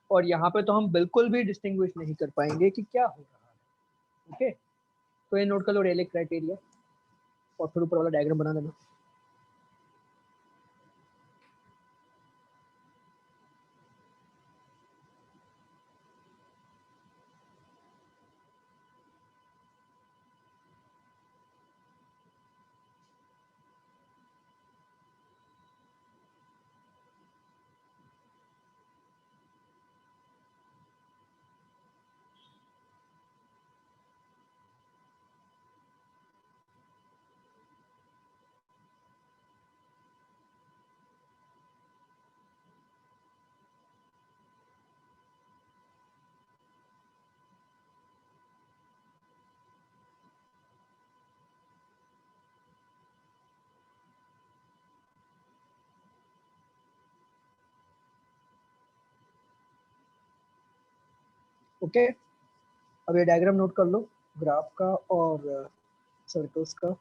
और यहाँ पे तो हम बिल्कुल भी डिस्टिंग्विश नहीं कर पाएंगे कि क्या हो रहा है। ओके, तो ये नोट कर लो रेले क्राइटेरिया, और फिर ऊपर वाला डायग्राम बना देना। ओके, अब ये डायग्राम नोट कर लो ग्राफ का और सर्कल्स का।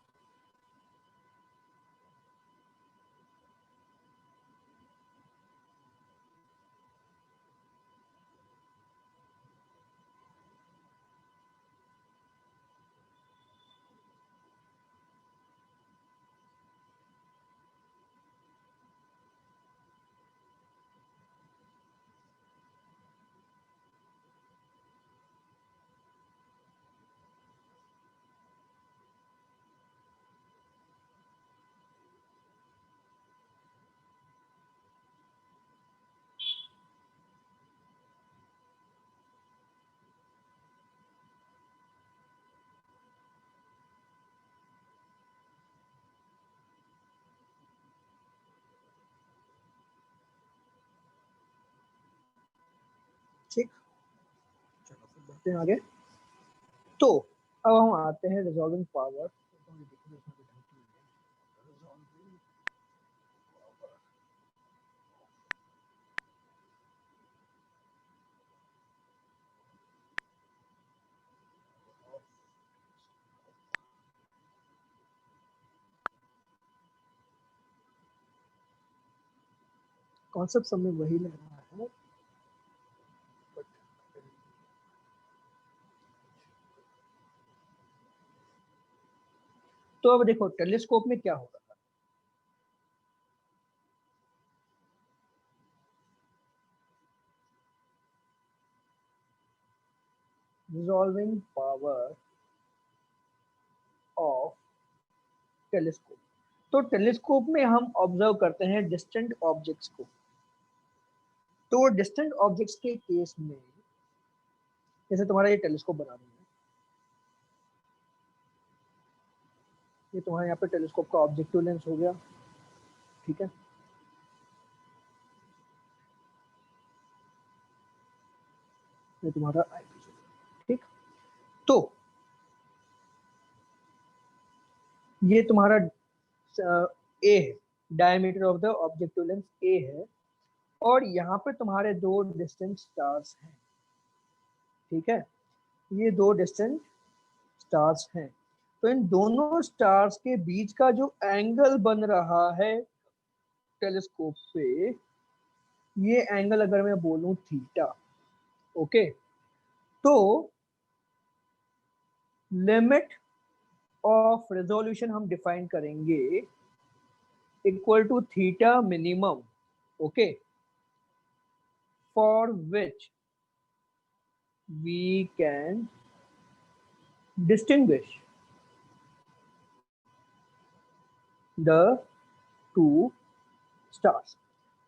ठीक, चलो फिर बढ़ते हैं आगे। तो अब हम आते हैं रिजॉल्विंग पावर। कॉन्सेप्ट सब में वही लग रहा है, तो अब देखो टेलीस्कोप में क्या होगा। रिजॉल्विंग पावर ऑफ टेलीस्कोप, तो टेलीस्कोप में हम ऑब्जर्व करते हैं डिस्टेंट ऑब्जेक्ट्स को। तो डिस्टेंट ऑब्जेक्ट्स के केस में जैसे तुम्हारा ये टेलीस्कोप बना रही है, ये तुम्हारे यहाँ पे टेलीस्कोप का ऑब्जेक्टिव लेंस हो गया, ठीक है। ये तुम्हारा आईपीस, ठीक। तो ये तुम्हारा ए है, diameter of the objective lens A है, और यहाँ पे तुम्हारे दो डिस्टेंट स्टार्स हैं, ठीक है। ये दो डिस्टेंट स्टार्स हैं, तो इन दोनों स्टार्स के बीच का जो एंगल बन रहा है टेलीस्कोप पे, ये एंगल अगर मैं बोलूं थीटा, ओके, तो लिमिट ऑफ रेजोल्यूशन हम डिफाइन करेंगे equal to theta minimum, okay, for which we can distinguish the two stars.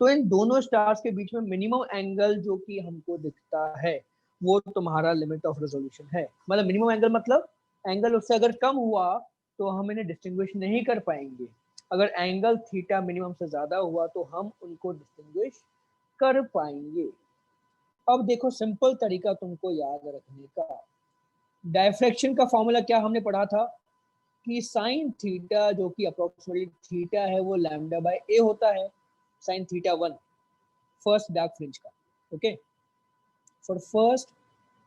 तो इन दोनों स्टार्स के बीच में मिनिमम एंगल जो कि हमको दिखता है वो तुम्हारा लिमिट ऑफ रेजोल्यूशन है। मतलब मिनिमम एंगल मतलब एंगल उससे अगर कम हुआ तो हम इन्हें डिस्टिंग्विश नहीं कर पाएंगे, अगर एंगल थीटा मिनिमम से ज्यादा हुआ तो हम उनको डिस्टिंग्विश कर पाएंगे। अब देखो सिंपल तरीका तुमको याद रखने का, डायफ्रैक्शन का फॉर्मूला क्या हमने पढ़ा था कि साइन थीटा जो कि अप्रोक्सीमेटली थीटा है वो लैम्डा बाय ए होता है, sine theta 1 first dark fringe का, okay, for first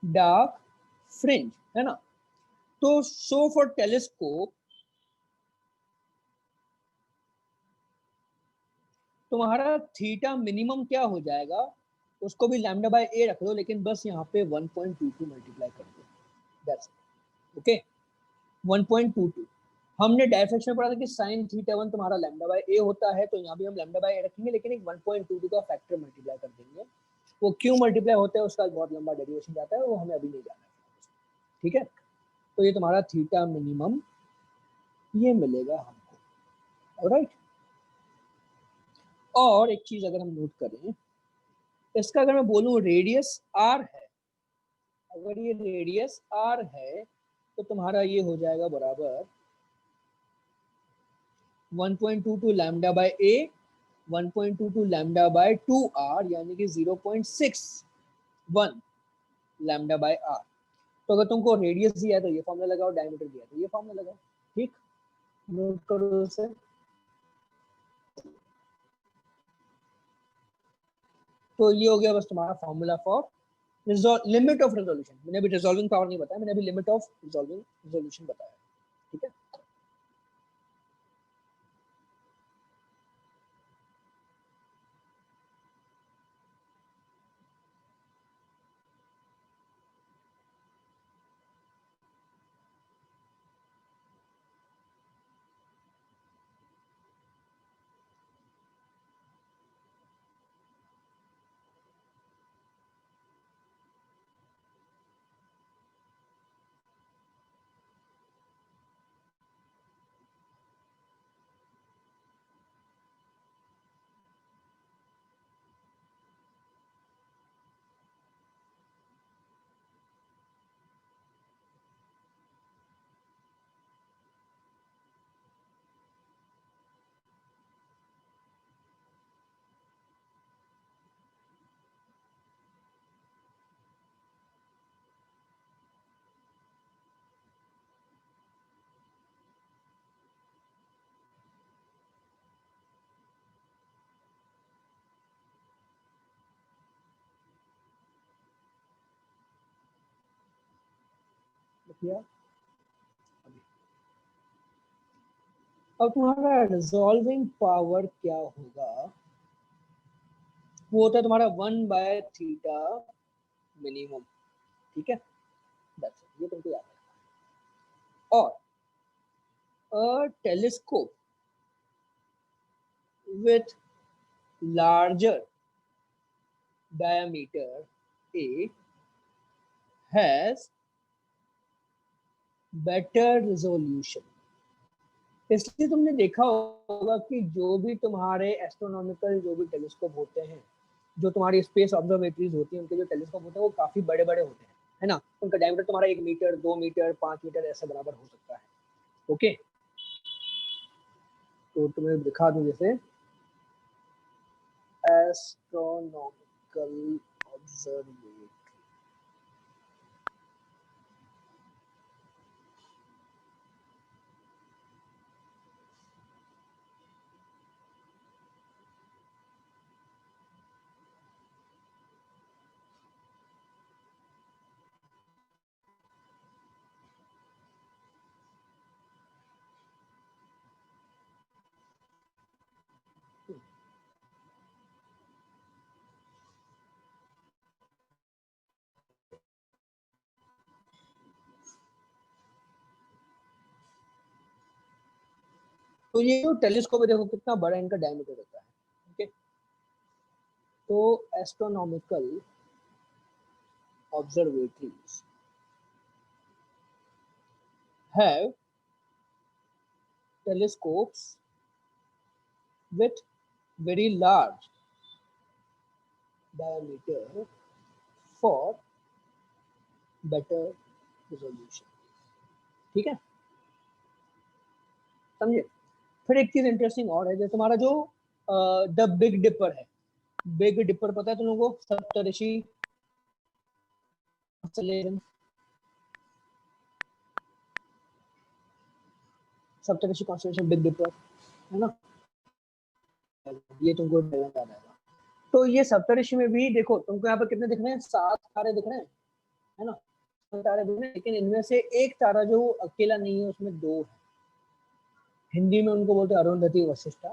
dark fringe, है ना। तो सो फॉर टेलीस्कोप तुम्हारा थीटा मिनिमम क्या हो जाएगा, उसको भी लैम्डा बाय ए रख दो, लेकिन बस यहाँ पे 1.22 मल्टीप्लाई कर दो, दैट्स इट, ओके, 1.22। हमने डायफ्रैक्शन में पढ़ा था कि साइन थीटा 1 तुम्हारा लैम्डा बाय ए होता है, तो यहाँ भी हम लैम्डा बाय ए रखेंगे, लेकिन एक 1.22 का फैक्टर मल्टीप्लाई कर देंगे। वो क्यों मल्टीप्लाई होता है उसका बहुत लंबा डेरिवेशन जाता है, वो हमें अभी नहीं जाना है, ठीक है। तो ये तुम्हारा थीटा मिनिमम ये मिलेगा हमको, ऑलराइट। और एक चीज अगर हम नोट करें, इसका अगर मैं बोलूं रेडियस आर है, अगर ये रेडियस आर है तो तुम्हारा ये हो जाएगा बराबर 1.22 lambda by A 1.22 lambda bye 2r, यानी कि 0.61 लैम्डा बाय आर। तो अगर तुमको रेडियस दिया है तो ये फॉर्मूला लगाओ, डायमीटर दिया है तो ये फॉर्मूला लगाओ, ठीक, नोट करो इसे। तो ये हो गया बस तुम्हारा formula for limit of resolution, मैंने अभी रिजॉल्विंग पावर नहीं बताया, मैंने अभी लिमिट ऑफ रिजॉल्विंग रेजोल्यूशन बताया, ठीक है। देखिए अब तुम्हारा रिजॉल्विंग पावर क्या होगा, वो होता है तुम्हारा 1/थीटा मिनिमम, ठीक है। That's it, ये तुमको याद है। और a telescope with larger diameter A has better resolution। इसलिए तुमने देखा होगा कि जो भी तुम्हारे एस्ट्रोनॉमिकल जो भी टेलीस्कोप होते हैं, जो तुम्हारी स्पेस ऑब्जर्वेटरीज होती हैं, उनके जो टेलीस्कोप होते हैं वो काफी बड़े बड़े होते हैं, है ना। उनका डायमीटर तुम्हारा 1 मीटर, 2 मीटर, 5 मीटर ऐसे बराबर हो सकता है, ओके। तो तुम्हें दिखा दूं, जैसे एस्ट्रोनॉमिकल ऑब्जर्वेटरी, तो ये जो टेलीस्कोप है देखो कितना बड़ा इनका डायमीटर होता है, ओके। तो astronomical observatories have telescopes with very large diameter for better resolution, ठीक है, समझे। फिर एक चीज इंटरेस्टिंग और है, जो तुम्हारा जो द बिग डिपर है, बिग डिपर पता है तुम लोगों को, सप्तऋषि कॉन्स्टेलेशन, सप्तऋषि कॉन्स्टेलेशन बिग डिपर, है ना, ये तुमको याद आएगा। तो ये सप्तऋषि में भी देखो तुमको यहाँ पर कितने दिख रहे हैं, 7 तारे दिख रहे हैं, है ना, तारे दिख रहे हैं, लेकिन इनमें से एक तारा जो अकेला नहीं है, उसमें 2 है। हिंदी में उनको बोलते हैं अरुंधति वशिष्ठा,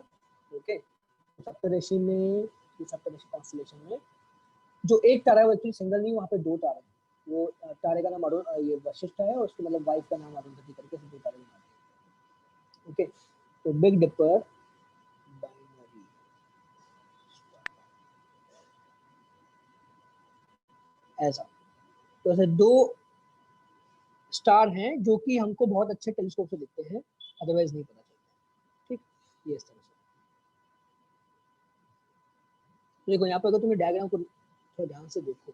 ओके। सप्तऋषि में, सप्तऋषि कॉन्स्टेलेशन में जो एक तारा है वो एक्चुअली सिंगल नहीं, वहाँ पे 2 तारे हैं। वो तारे का नाम अरुण ये वशिष्ठा है, और उसकी मतलब वाइफ का नाम अरुंधति करके 2 तारे हैं, ओके। तो बिग डिपर बाइनरी ऐसा, तो ऐसे 2 स्टार हैं जो कि हमको बहुत अच्छे टेलीस्कोप से दिखते हैं, अदरवाइज नहीं पता चलता, ठीक। ये इस तरह से देखो, यहाँ पे अगर तुम्हें डायग्राम को थोड़ा ध्यान से देखो,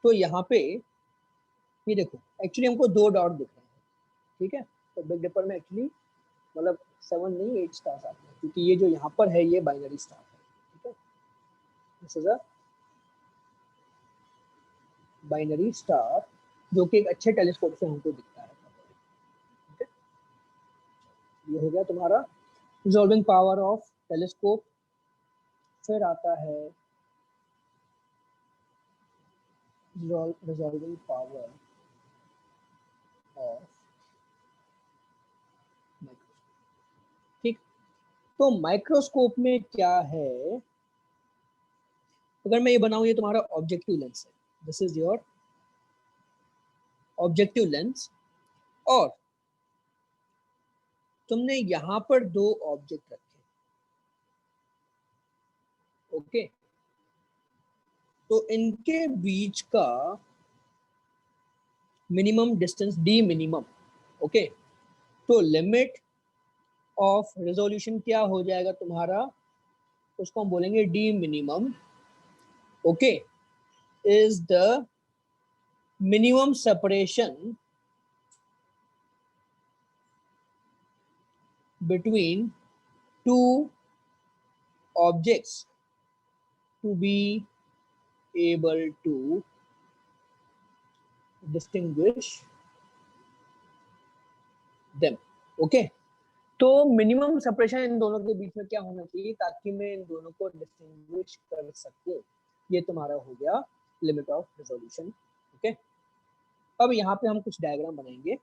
तो यहाँ पे ये देखो एक्चुअली हमको 2 डॉट दिख रहे हैं, ठीक है। तो बिग डिपर में एक्चुअली मतलब 7 नहीं 8 स्टार्स आते हैं, क्योंकि ये जो यहाँ पर है ये बाइनरी स्टार है, ठीक है। This is a binary star, जो कि एक अच्छे टेलीस्कोप से हमको दिखता है, ठीक है। ये हो गया तुम्हारा रिजॉल्विंग पावर ऑफ टेलीस्कोप फिर आता है रिजॉल्विंग पावर ऑफ माइक्रोस्कोप। ठीक, तो माइक्रोस्कोप में क्या है, अगर मैं ये बनाऊं, ये तुम्हारा ऑब्जेक्टिव लेंस है, this is your objective lens, और तुमने यहां पर दो ऑब्जेक्ट रखे, ओके, तो इनके बीच का minimum distance D minimum, okay, तो लिमिट ऑफ रेजोल्यूशन क्या हो जाएगा तुम्हारा, उसको हम बोलेंगे D minimum, okay, is the minimum separation between two objects to be able to distinguish them, okay, तो मिनिमम सेपरेशन इन दोनों के बीच में क्या होना चाहिए ताकि मैं इन दोनों को डिस्टिंग्विश कर सकूं, ये तुम्हारा हो गया लिमिट ऑफ रेजोल्यूशन, ओके। अब यहाँ पे हम कुछ डायग्राम बनाएंगे,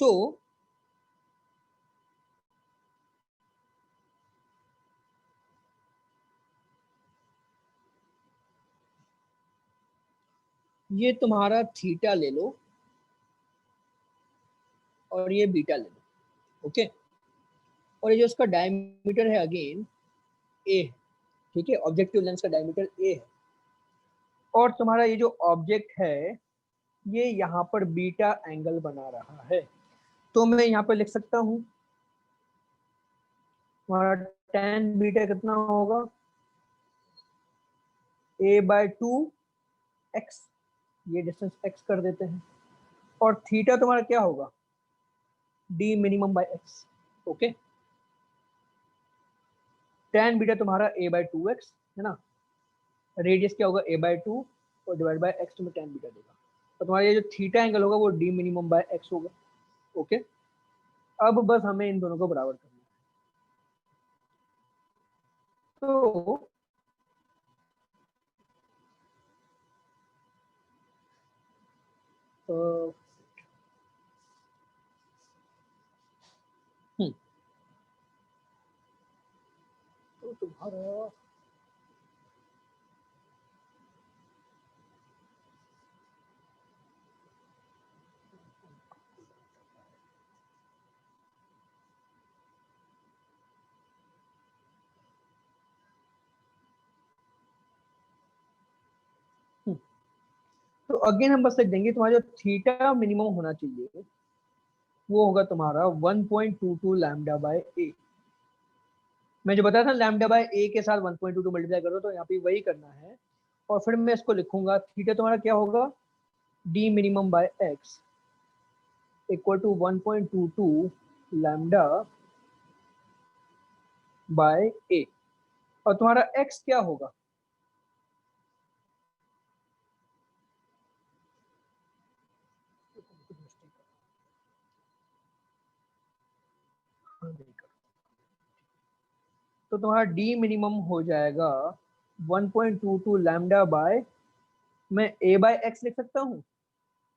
तो ये तुम्हारा थीटा ले लो और ये बीटा ले लो, ओके, और ये जो इसका डायमीटर है अगेन ए है, ठीक है, ऑब्जेक्टिव लेंस का डायमीटर ए है, और तुम्हारा ये जो ऑब्जेक्ट है ये यहाँ पर बीटा एंगल बना रहा है, तो मैं यहाँ पर लिख सकता हूँ हमारा tan बीटा कितना होगा, a/2x, ये डिस्टेंस x कर देते हैं, और थीटा तुम्हारा क्या होगा, d minimum by x, okay, tan beta तुम्हारा a/2x है ना, रेडियस क्या होगा a/2 और डिवाइड बाय x तुम्हें tan बीटा देगा, तो तुम्हारा ये जो थीटा एंगल होगा वो d मिनिमम बाय x होगा, ओके। अब बस हमें इन दोनों को बराबर करना है, तो तो तुम्हारा तो अगेन हम बस लिख देंगे तुम्हारा जो थीटा मिनिमम होना चाहिए वो होगा तुम्हारा 1.22 लैम्डा बाय ए, मैं जो बताया था लैम्डा बाय ए के साथ 1.22 मल्टीप्लाई करो, तो यहाँ पे वही करना है, और फिर मैं इसको लिखूंगा थीटा तुम्हारा क्या होगा, D minimum by X equal to 1.22 lambda by A, और तुम्हारा एक्स क्या होगा, तो तुम्हारा डी मिनिमम हो जाएगा 1.22 लैम्डा बाय, मैं ए बाय एक्स लिख सकता हूँ,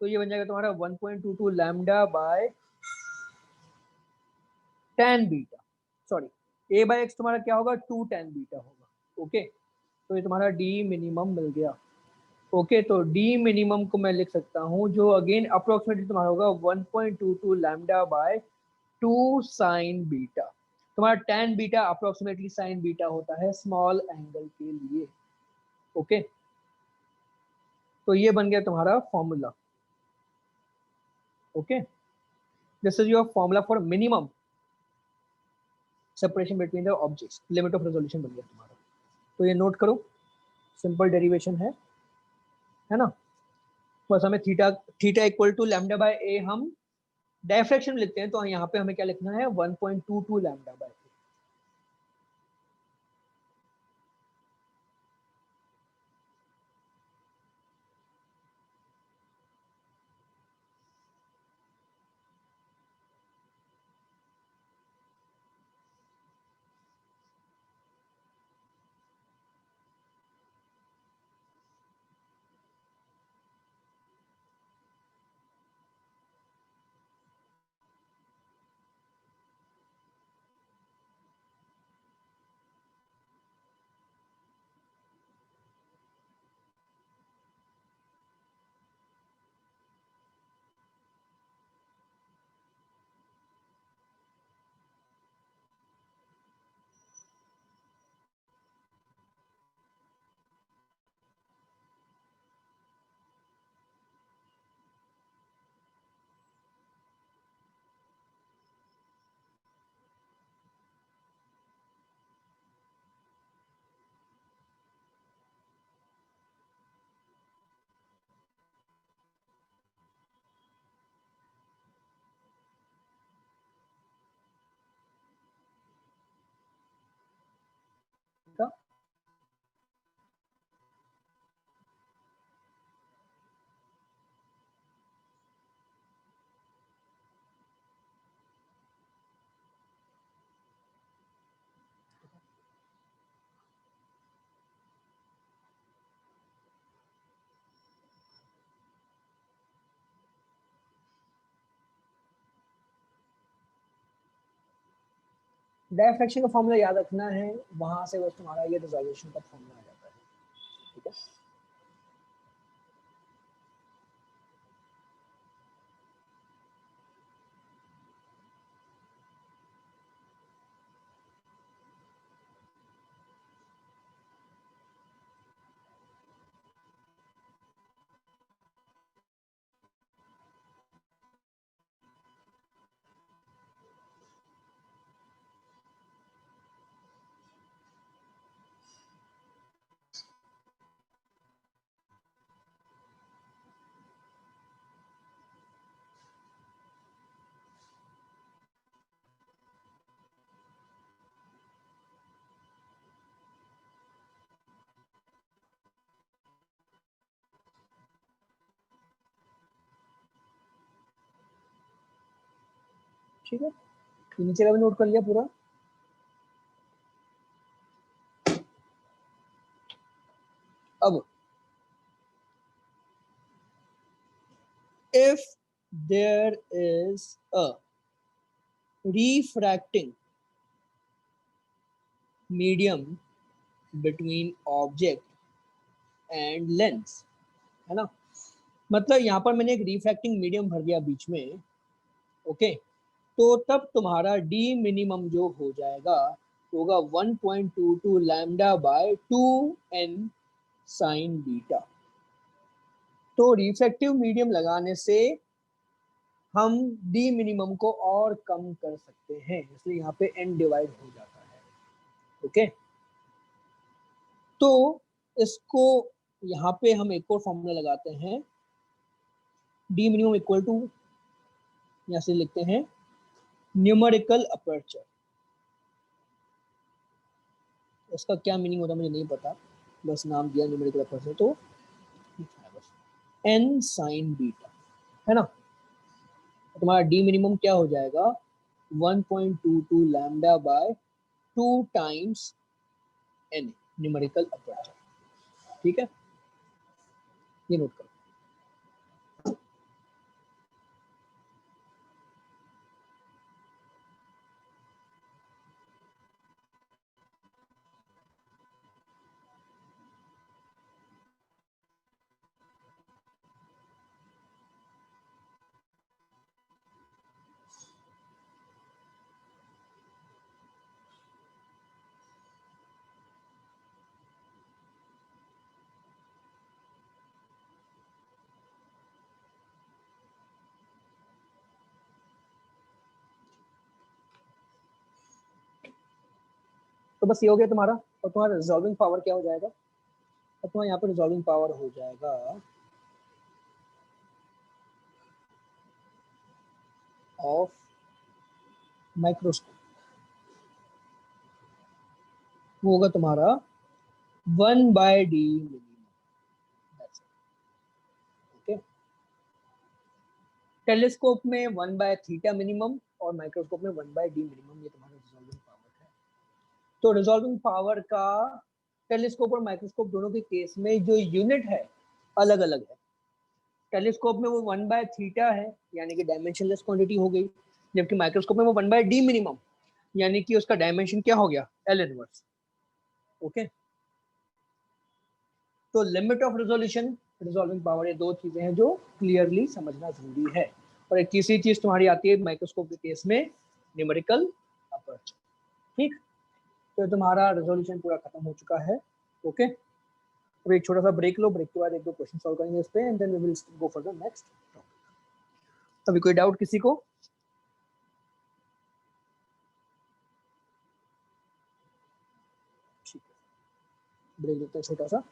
तो ये बन जाएगा तुम्हारा 1.22 lambda by tan beta, sorry a by x तुम्हारा क्या होगा 2 tan बीटा होगा, ओके, तो ये तुम्हारा d मिनिमम मिल गया, ओके, तो d मिनिमम को मैं लिख सकता हूँ जो अगेन अप्रोक्सीमेटली तुम्हारा होगा 1.22 लैम्डा बाय 2 साइन बीटा, तुम्हारा tan beta approximately sign beta होता है स्मॉल एंगल के लिए, ओके, तो ये बन गया तुम्हारा formula, okay, this is your formula for minimum separation between the objects, limit of resolution बन गया तुम्हारा, तो ये नोट करो, सिंपल डेरिवेशन है ना, बस हमें theta theta equal to lambda by A हम डायफ्रैक्शन लिखते हैं, तो यहाँ पे हमें क्या लिखना है 1.22 लैम्डा बाय ए, डायफ्रैक्शन का फॉर्मूला याद रखना है, वहां से बस तुम्हारा ये रिजॉल्यूशन का फॉर्मूला आ जाता है, ठीक है। ठीक है, नीचे का भी नोट कर लिया पूरा। अब if there is a refracting medium between object and lens, है ना, मतलब यहाँ पर मैंने एक रिफ्रैक्टिंग मीडियम भर दिया बीच में, ओके, तो तब तुम्हारा डी मिनिमम जो हो जाएगा होगा 1.22 lambda bye 2n sign beta. तो रिफ्रैक्टिव मीडियम लगाने से हम डी मिनिमम को और कम कर सकते हैं, इसलिए यहाँ पे n डिवाइड हो जाता है, ओके। तो इसको यहाँ पे हम एक और फॉर्मूला लगाते हैं, डी मिनिमम इक्वल टू, यहाँ से लिखते हैं न्यूमेरिकल अपर्चर। इसका क्या मीनिंग होता है मुझे नहीं पता, बस नाम दिया न्यूमेरिकल अपर्चर, तो बस एन साइन बीटा, है ना। तुम्हारा डी मिनिमम क्या हो जाएगा 1.22 lambda by 2 times n numerical aperture, ठीक है, ये नोट करो। तो बस ये हो गया तुम्हारा, और तुम्हारा रिजॉल्विंग पावर क्या हो जाएगा, और तुम्हारा यहाँ पर रिजॉल्विंग पावर हो जाएगा ऑफ माइक्रोस्कोप, वो होगा तुम्हारा 1/d मिनिमम, ओके। टेलीस्कोप में 1/थीटा मिनिमम और माइक्रोस्कोप में 1/d मिनिमम, ये तुम्हारा रिजॉल्विंग पावर है। तो रिजॉल्विंग पावर का टेलीस्कोप और माइक्रोस्कोप दोनों के केस में जो यूनिट है अलग अलग है। टेलीस्कोप में वो 1/थीटा है, यानी कि डायमेंशनलेस क्वांटिटी हो गई, जबकि माइक्रोस्कोप में वो 1/d मिनिमम, यानी कि उसका डायमेंशन क्या हो गया, एल इनवर्स, ओके। तो limit of resolution, resolving power, ये दो चीजें हैं जो क्लियरली समझना जरूरी है। और एक तीसरी चीज तुम्हारी आती है माइक्रोस्कोप के केस में, न्यूमेरिकल अपर्चर, ठीक। तो तुम्हारा रेजोल्यूशन पूरा खत्म हो चुका है, ओके। अब एक छोटा सा ब्रेक लो, ब्रेक के बाद एक दो क्वेश्चन सॉल्व करेंगे इस पे, and then we will go for the next topic. अभी कोई डाउट किसी को? ठीक है, ब्रेक लेते हैं छोटा सा,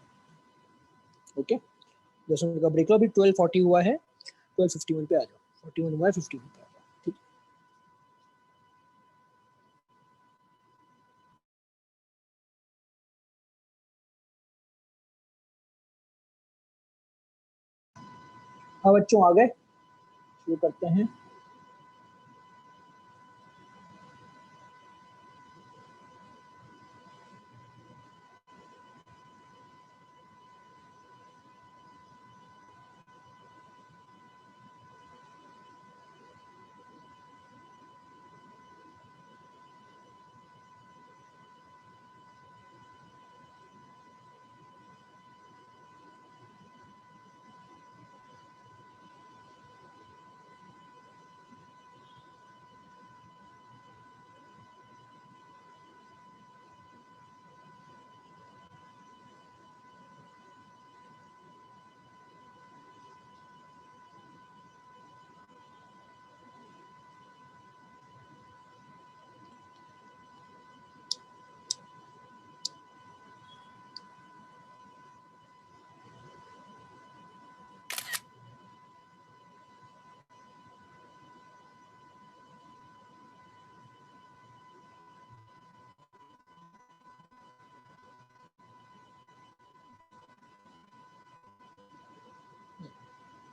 ओके। 10 मिनट का ब्रेक लो, अभी 12:40 हुआ है, 12:51 पे आ जाओ, 41 हुआ है, 51 पे आ जाओ, ठीक। हाँ बच्चों आ गए, शुरू करते हैं।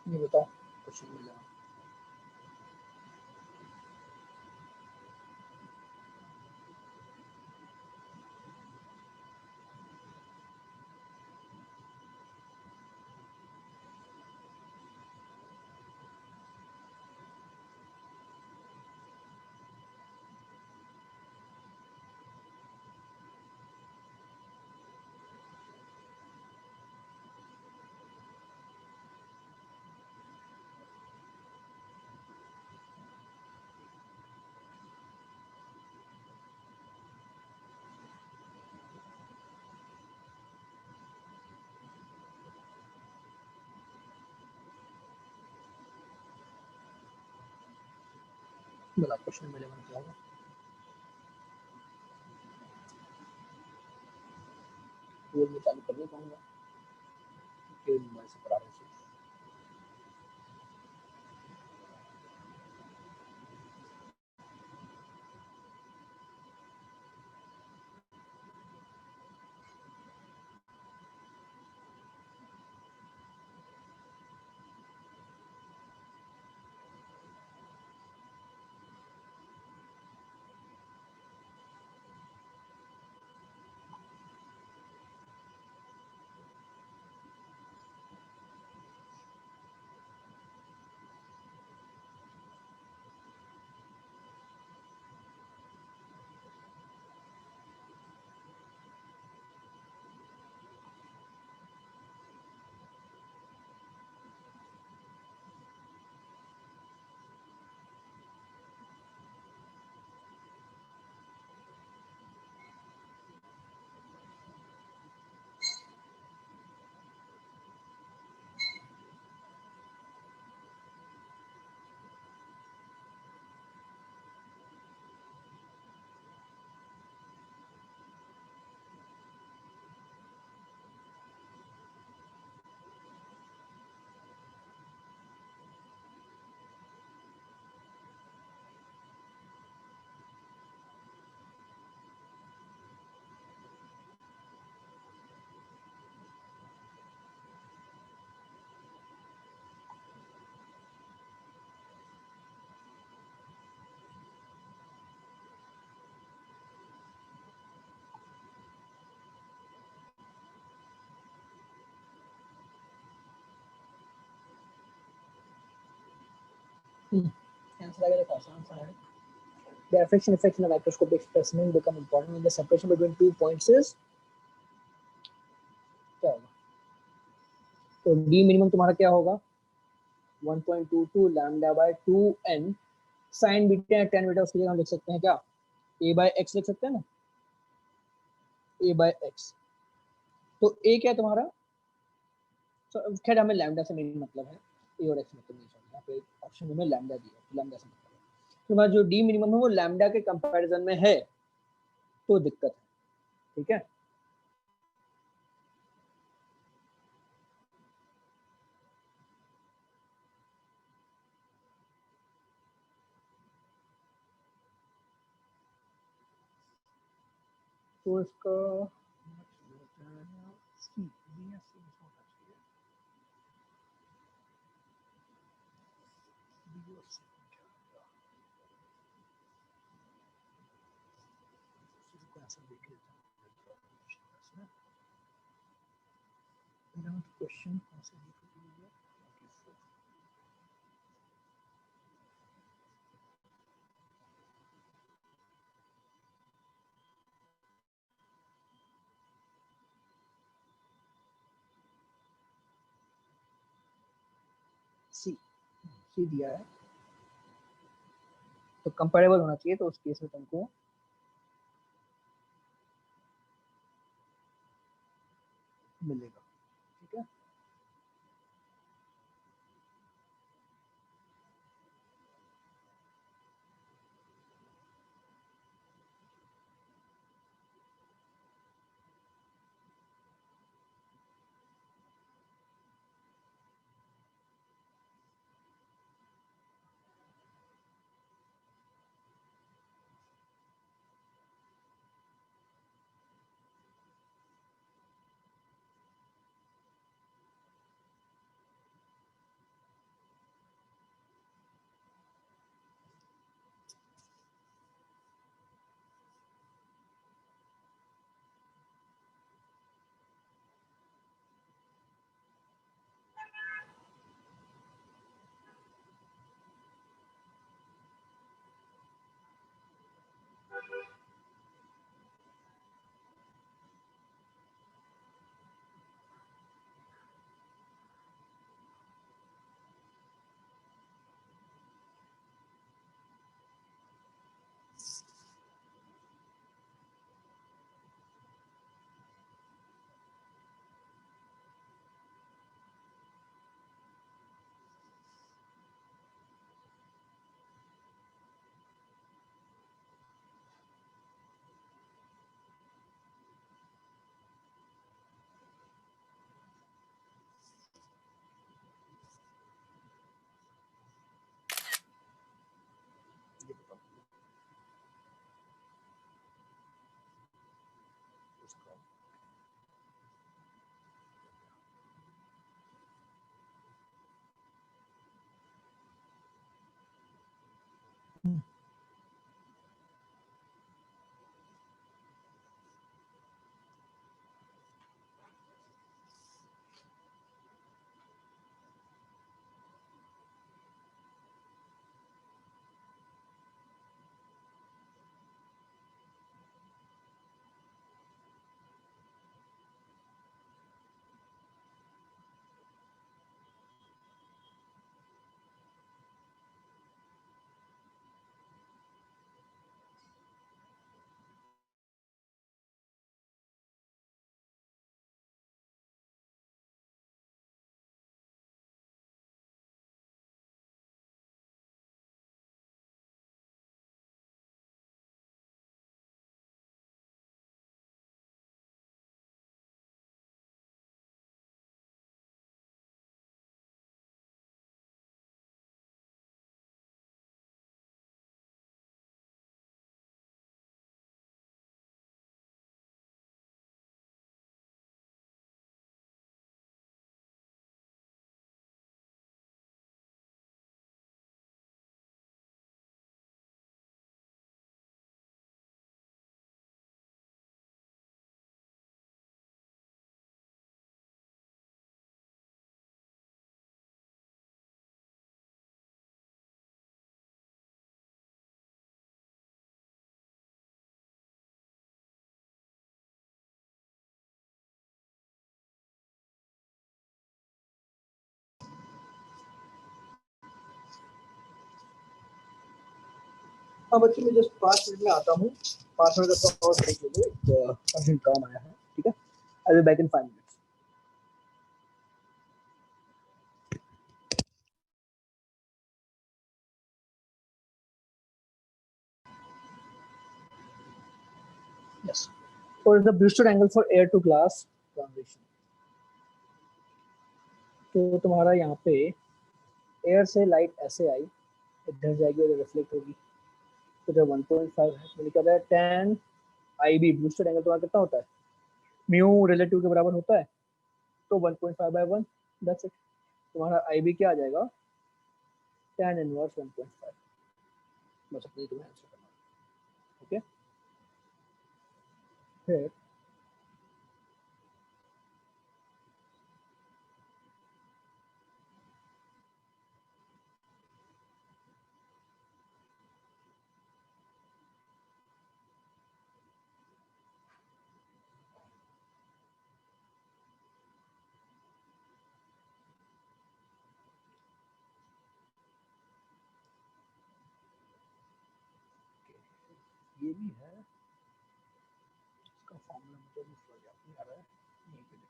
ये बताओ क्वेश्चन मिला। बोला क्वेश्चन मिले मन क्या होगा। वो मैं चालू कर नहीं पाऊंगा क्योंकि मोबाइल से पढ़ा रहा हूँ। आंसर आ गया, देखो आसान सा है। The diffraction effect in a microscopic specimen become important when the separation between 2 points is क्या होगा? तो d मिनिमम तुम्हारा क्या होगा? 1.22 lambda bye 2n sin beta tan beta, उसके लिए हम लिख सकते हैं क्या? a by x लिख सकते हैं ना, a by x। तो a क्या है तुम्हारा? खैर हमें लैम्डा से नहीं मतलब है, a और x मतलब नहीं चाहिए। यहाँ पे ऑप्शन में लैम्डा दिया है, लैम्डा से मतलब है। तुम्हारा जो d मिनिमम है वो लैम्डा के कंपैरिजन में है, तो दिक्कत है। ठीक है, तो इसका क्वेश्चन सी दिया है, तो कंपेरेबल होना चाहिए, तो उस केस में तुमको मिलेगा। ठीक है, हाँ बच्चे, मैं जस्ट 5 मिनट में आता हूँ। 5 मिनट का और ब्रेक ले लो, अर्जेंट काम आया है, ठीक है। I will back in 5 minutes. Yes, और the Brewster angle for air to glass transition. तो तुम्हारा यहाँ पे एयर से लाइट ऐसे आई, इधर जाएगी और रिफ्लेक्ट होगी, तो जब 1.5 है तो लिखा है 10 IB। ब्रूस्टर एंगल तुम्हारा कितना होता है, म्यू रिलेटिव के बराबर होता है, तो 1.5/1, दैट्स इट। तुम्हारा IB क्या आ जाएगा, tan इनवर्स 1.5। बस अपनी तुम्हें आंसर करना, ओके। फिर ये भी है, इसका फॉर्मूला मुझे भी नहीं आ रहा है, यहीं पे देखो।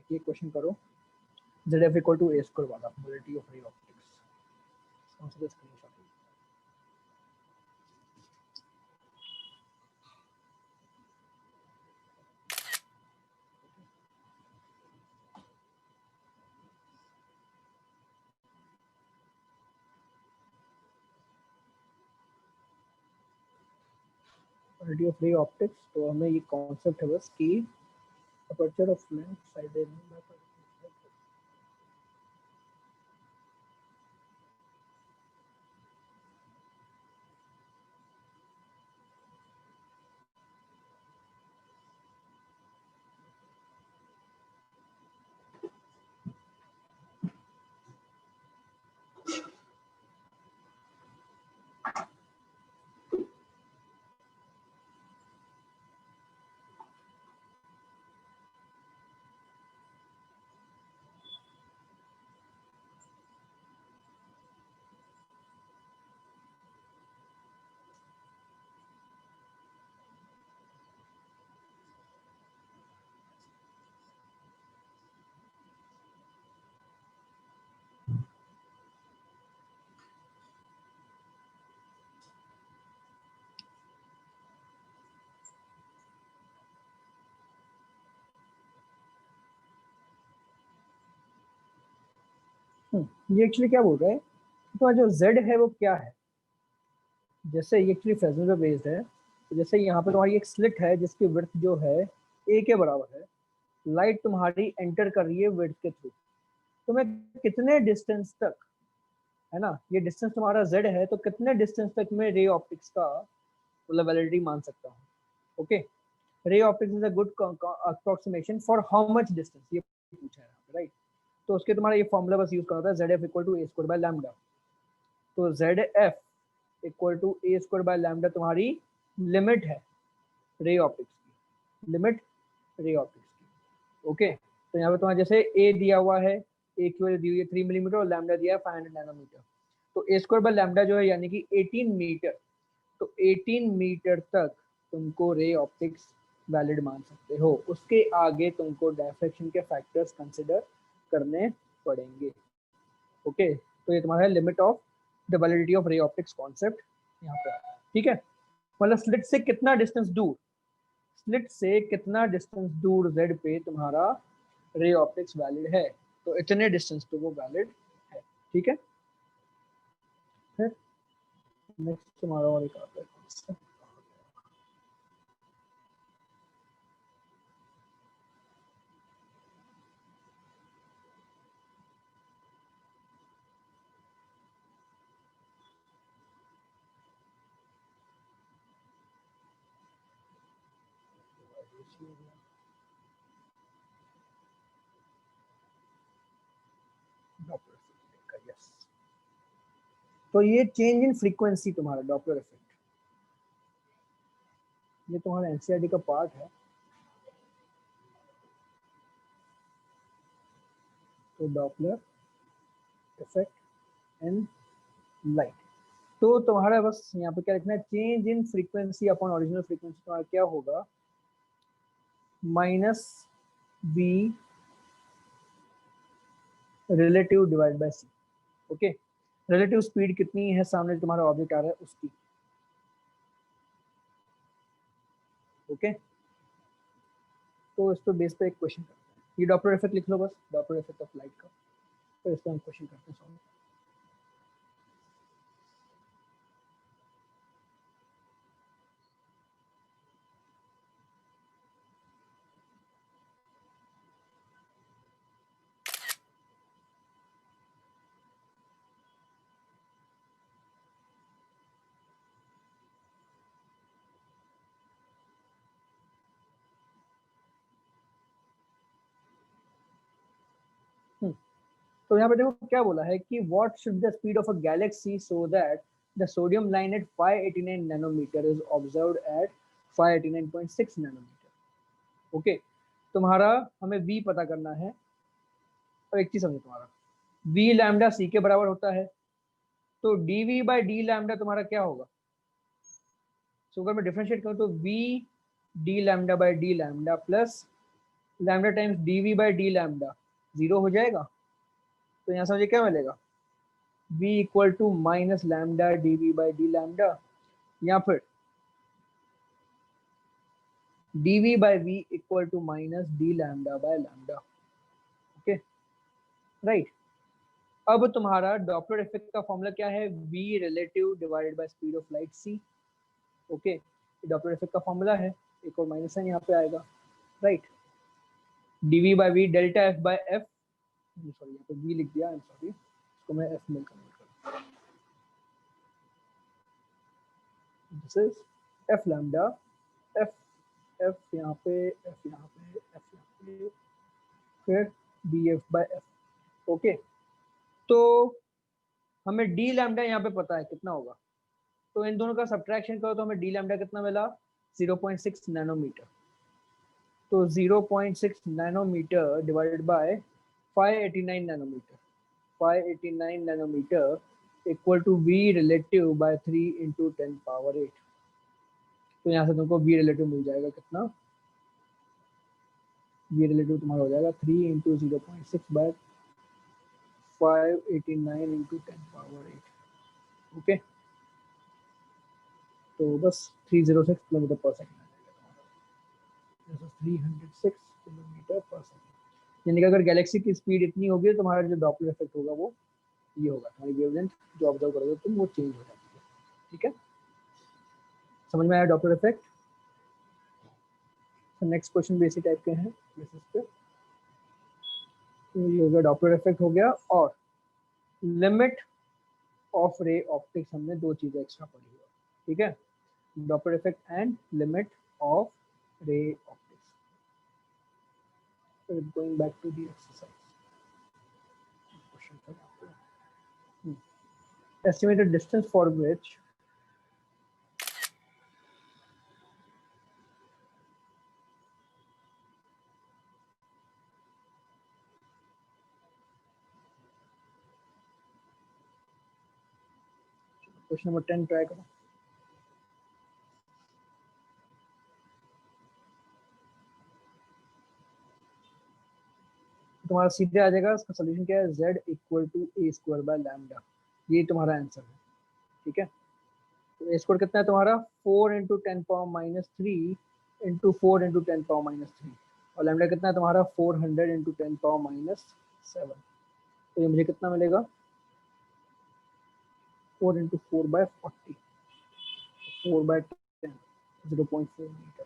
एक क्वेश्चन करो, ZF equal to A square वाला mobility of ray optics, answer the screenshot. Mobility of ray optics, तो हमें ये कॉन्सेप्ट है बस कि अपर्चर ऑफ लेंथ साइड ये एक्चुअली क्या बोल रहा है, तो जो z है वो क्या है, जैसे ये एक्चुअली फ्रेस्नेल पे बेस्ड है, तो जैसे यहाँ पे तुम्हारी एक स्लिट है जिसकी विड्थ जो है a के बराबर है, लाइट तुम्हारी एंटर कर रही है विड्थ के थ्रू, तो मैं कितने डिस्टेंस तक, है ना, ये डिस्टेंस तुम्हारा z है, तो कितने डिस्टेंस तक मैं रे ऑप्टिक्स का मतलब वैलिडिटी मान सकता हूँ। Okay, ray optics is a good approximation for how much distance, ये पूछा है राइट। तो उसके तुम्हारा ये फॉर्मूला बस यूज करता है, Z F equal to A square by lambda. तो Z F equal to A square by lambda तुम्हारी लिमिट है रे ऑप्टिक्स की, लिमिट रे ऑप्टिक्स की। ओके, तो यहाँ पे तुम्हारा जैसे ए दिया हुआ है, ए की वैल्यू दी हुई है 3 मिलीमीटर और लैम्डा दिया है 500 नैनोमीटर, तो ए स्क्वायर बाय लैम्डा जो है यानी कि 18 मीटर, तो 18 मीटर तक तुमको रे ऑप्टिक्स वैलिड मान सकते हो, उसके आगे तुमको डायफ्रेक्शन के फैक्टर्स कंसिडर करने पड़ेंगे। ओके, तो ये तुम्हारा limit of the validity of ray optics concept यहाँ पे आता है। ठीक है, मतलब स्लिट से कितना डिस्टेंस दूर, स्लिट से कितना डिस्टेंस दूर जेड पे तुम्हारा रे ऑप्टिक्स वैलिड है, तो इतने डिस्टेंस पे वो वैलिड है। ठीक है, फिर नेक्स्ट तुम्हारा और एक आता है डॉपलर इफेक्ट का। यस, तो ये चेंज इन फ्रीक्वेंसी तुम्हारा डॉपलर इफेक्ट, ये तुम्हारा एनसीईआरटी का पार्ट है। तो डॉपलर इफेक्ट इन लाइट, तो तुम्हारा बस यहाँ पे क्या लिखना है, change in frequency upon original frequency तुम्हारा क्या होगा, minus b relative divide by c. Okay, relative speed कितनी है सामने तुम्हारा ऑब्जेक्ट आ रहा है उसकी। ओके, तो इस पे बेस पे एक क्वेश्चन करते हैं, ये डॉपलर इफेक्ट लिख लो बस, डॉपलर इफेक्ट ऑफ लाइट का, तो इस पे हम क्वेश्चन करते हैं सॉल्व। तो यहाँ पे देखो क्या बोला है कि what should the speed of a galaxy so that the sodium line at 589 nanometre is observed at 589.6 nanometre. Okay, तुम्हारा हमें v पता करना है, और एक चीज समझो, तुम्हारा v लैम्डा c के बराबर होता है, तो dv बाई डी लैम्डा तुम्हारा क्या होगा, सो अगर मैं डिफरेंशिएट करूँ तो v d lambda by d lambda plus lambda times dv by d lambda, zero हो जाएगा। तो यहाँ समझे क्या मिलेगा, v equal to minus lambda dv by d lambda, या फिर dv by v equal to minus d lambda by lambda. Okay, right. अब तुम्हारा डॉपलर इफेक्ट का फॉर्मूला क्या है, v relative divided by speed of light c। Okay, Doppler effect का formula है, एक और माइनस साइन यहाँ पे आएगा, राइट। dv by v delta f by f, sorry यहाँ पे v लिख दिया, आई एम सॉरी, इसको मैं f में कन्वर्ट करूँ, this is f lambda, f f यहाँ पे, f यहाँ पे, f यहाँ पे, फिर df बाय f। ओके, तो हमें डी लैम्डा यहाँ पे पता है कितना होगा, तो इन दोनों का सब्ट्रैक्शन करो तो हमें डी लैम्डा कितना मिला, 0.6 नैनोमीटर। तो 0.6 nanometre divided by 589 nanometre, 589 nanometre equal to v relative by 3 into 10 power 8। तो यहाँ से तुमको वी रिलेटिव मिल जाएगा कितना, वी रिलेटिव तुम्हारा हो जाएगा 3 into 0.6 by 589 into 10 power 8। Okay, तो बस 306 किलोमीटर पर सेकेंड आ जाएगा तुम्हारा, 306 किलोमीटर पर सेकेंड। यानी कि अगर गैलेक्सी की स्पीड इतनी होगी तो तुम्हारा जो डॉपलर इफेक्ट होगा वो ये होगा, तुम्हारी वेवलेंथ जो ऑब्जर्व करोगे तुम वो चेंज हो जाती है। ठीक है, समझ में आया डॉपलर इफेक्ट? नेक्स्ट क्वेश्चन भी इसी टाइप के हैं बेसिस पे। तो ये हो गया डॉपलर इफेक्ट हो गया, और लिमिट ऑफ रे ऑप्टिक्स हमने दो चीजें एक्स्ट्रा पढ़ी है। ठीक है, Doppler effect and limit of ray optics. Going back to the exercise, estimated distance for which question number 10 try करो। तुम्हारा सीधे आ जाएगा, इसका सोल्यूशन क्या है, z equal to A square by lambda, ये तुम्हारा आंसर है। ठीक है, तो ए स्क्वायर कितना है तुम्हारा 4 इंटू 10⁻³ इंटू 4 इंटू 10⁻³ और लैम्डा कितना है तुम्हारा 400 इंटू 10⁻⁷। तो ये मुझे कितना मिलेगा 4 इंटू 4/40, 4/10, 0.4 मीटर।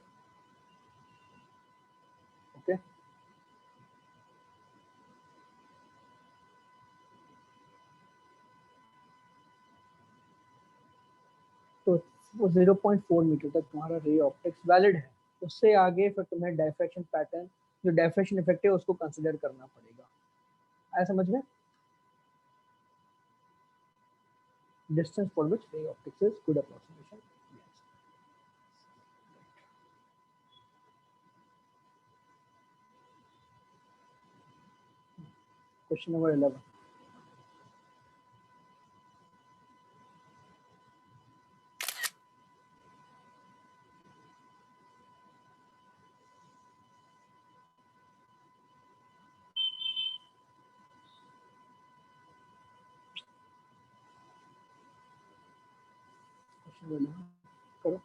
ओके, तो वो 0.4 मीटर तक तुम्हारा रे ऑप्टिक्स वैलिड है। उससे आगे फिर तुम्हें डायफ्रैक्शन पैटर्न, जो डायफ्रैक्शन इफेक्ट है उसको कंसिडर करना पड़ेगा। आया समझ में? Distance for which ray optics is good approximation. Question number 11, करो।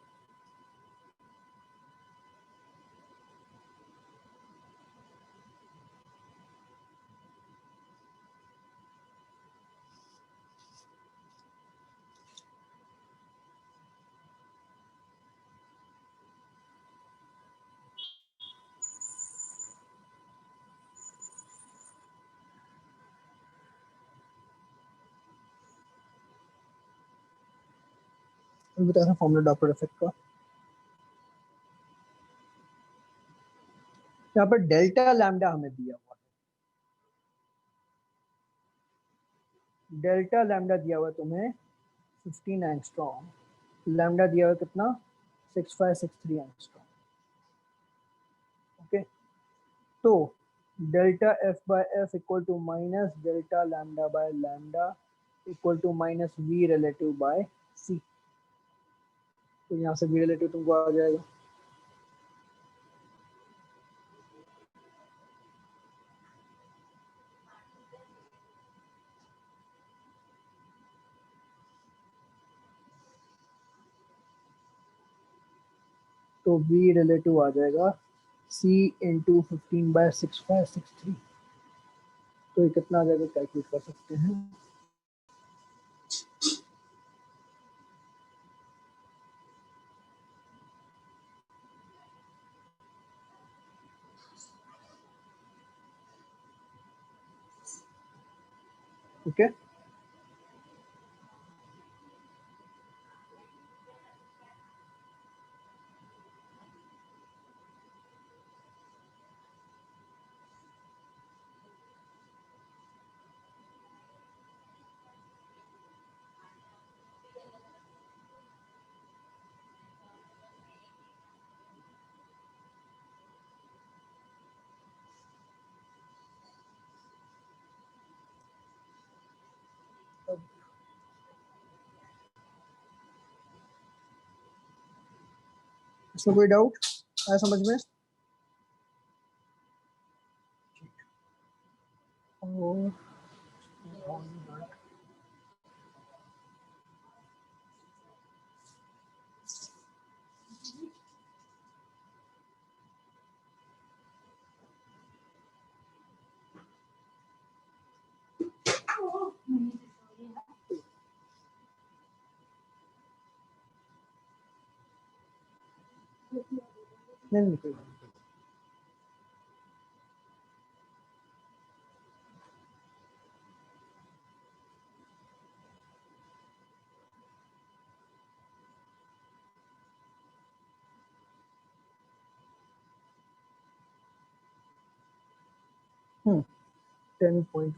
बता रहा फॉर्मूला डॉपलर इफेक्ट का। यहाँ पर डेल्टा लैम्डा हमें दिया हुआ है, डेल्टा लैम्डा दिया हुआ है तुम्हें 15 एंगस्ट्रॉम, लैम्डा दिया हुआ है कितना 6563 एंगस्ट्रॉम। ओके, तो delta F by F equal to minus delta lambda by lambda equal to minus V relative by C. तो यहाँ से वी रिलेटिव तुमको आ जाएगा, तो वी रिलेटिव आ जाएगा सी इंटू 15/6563। तो ये कितना आ जाएगा कैलकुलेट कर सकते हैं। ओके, इसमें कोई डाउट आया समझ में? और नहीं कोई बात नहीं। 10.18.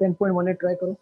Ten point one eight try करो।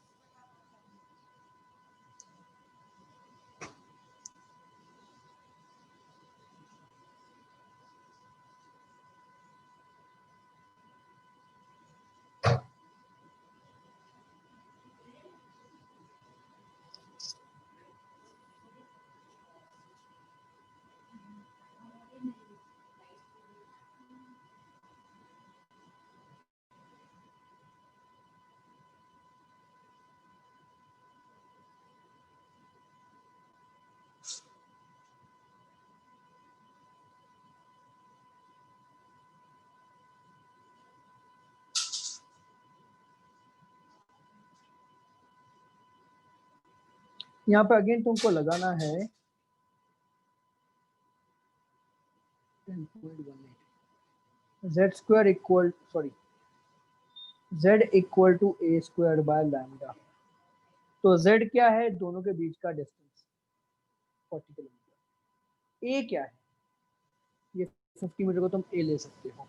यहाँ पे अगेन तुमको लगाना है 10.18 z square equal sorry z equal to a square by lambda. तो z क्या है, दोनों के बीच का डिस्टेंस 40 किलोमीटर। a क्या है, ये 50 मीटर को तुम a ले सकते हो।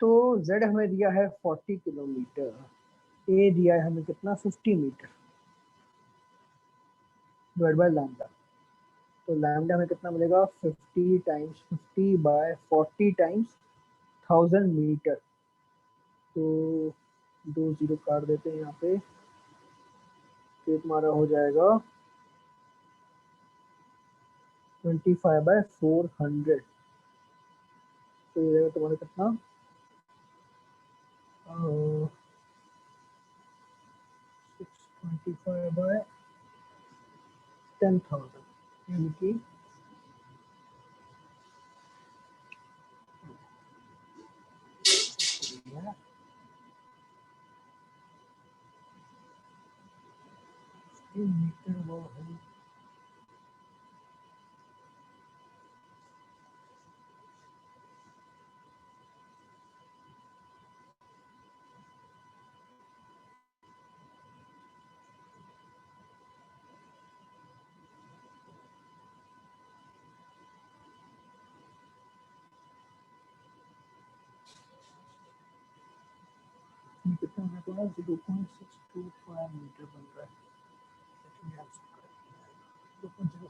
तो z हमें दिया है 40 किलोमीटर, a दिया है हमें कितना 50 मीटर डिवाइड बाय लैम्डा। तो लैम्डा हमें कितना मिलेगा 50 टाइम्स 50 बाय 40 टाइम्स 1000 मीटर। तो 2 जीरो काट देते हैं यहाँ पे, तो तुम्हारा हो जाएगा 25 बाय 400। तो ये रहेगा तुम्हारा कितना 625 बाय 10,000 यानी कि मीटर वो है। कितना होना तो 0.625 मीटर बन रहा है। 2.06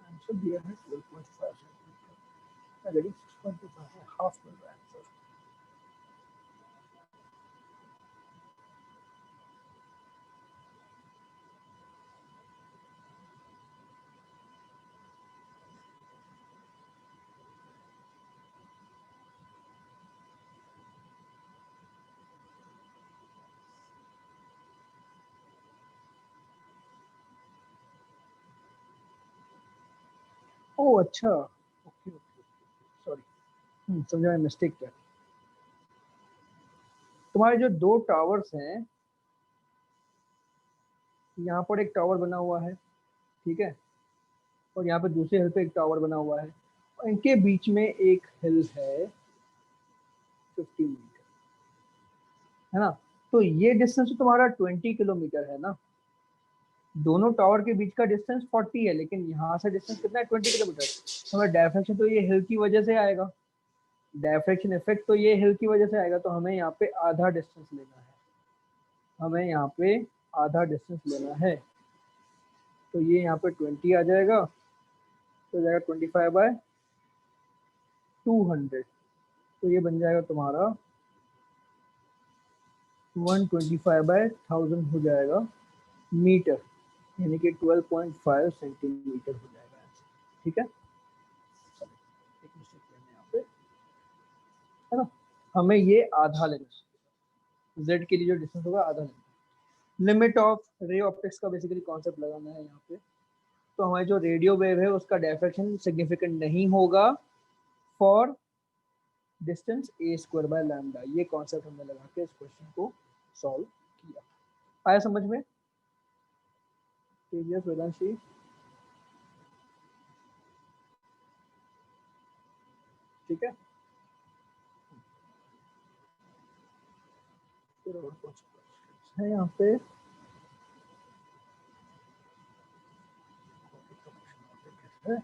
आंसर दिया है 12.5 सेंटीमीटर। ऑलरेडी 6.25 है, हाफ मिल रहा है आंसर। ओह अच्छा, ओके ओके, सॉरी, समझा, मैं मिस्टेक किया। तुम्हारे जो दो टावर्स हैं, यहाँ पर एक टावर बना हुआ है, ठीक है, और यहाँ पे दूसरे हिल पे एक टावर बना हुआ है, और इनके बीच में एक हिल है 50 मीटर, है ना। तो ये डिस्टेंस तो तुम्हारा 20 किलोमीटर है ना। दोनों टावर के बीच का डिस्टेंस 40 है, लेकिन यहाँ से डिस्टेंस कितना है, 20 किलोमीटर। हमें डायफ्रैक्शन तो ये हिल की वजह से आएगा, डायफ्रैक्शन इफेक्ट तो ये हिल की वजह से आएगा, तो हमें यहाँ पे आधा डिस्टेंस लेना है, हमें यहाँ पे आधा डिस्टेंस लेना है। तो ये यहाँ पे 20 आ जाएगा, तो जाएगा 25/200, तो ये बन जाएगा तुम्हारा 125/1000 हो जाएगा मीटर, यानी कि 12.5 सेंटीमीटर हो जाएगा आंसर। ठीक है, एक मिस्टेक यहाँ पे, है ना। हमें ये आधा लेना है, जेड के लिए जो डिस्टेंस होगा आधा लेना है। लिमिट ऑफ रे ऑप्टिक्स का बेसिकली कॉन्सेप्ट लगाना है यहाँ पे। तो हमारी जो रेडियो वेव है उसका डायफ्रैक्शन सिग्निफिकेंट नहीं होगा for distance a² bye lambda. ये कॉन्सेप्ट हमने लगा के इस क्वेश्चन को सॉल्व किया। आया समझ में? तेजस, वेदांशी, ठीक है। फिर और कुछ है यहाँ पे, है?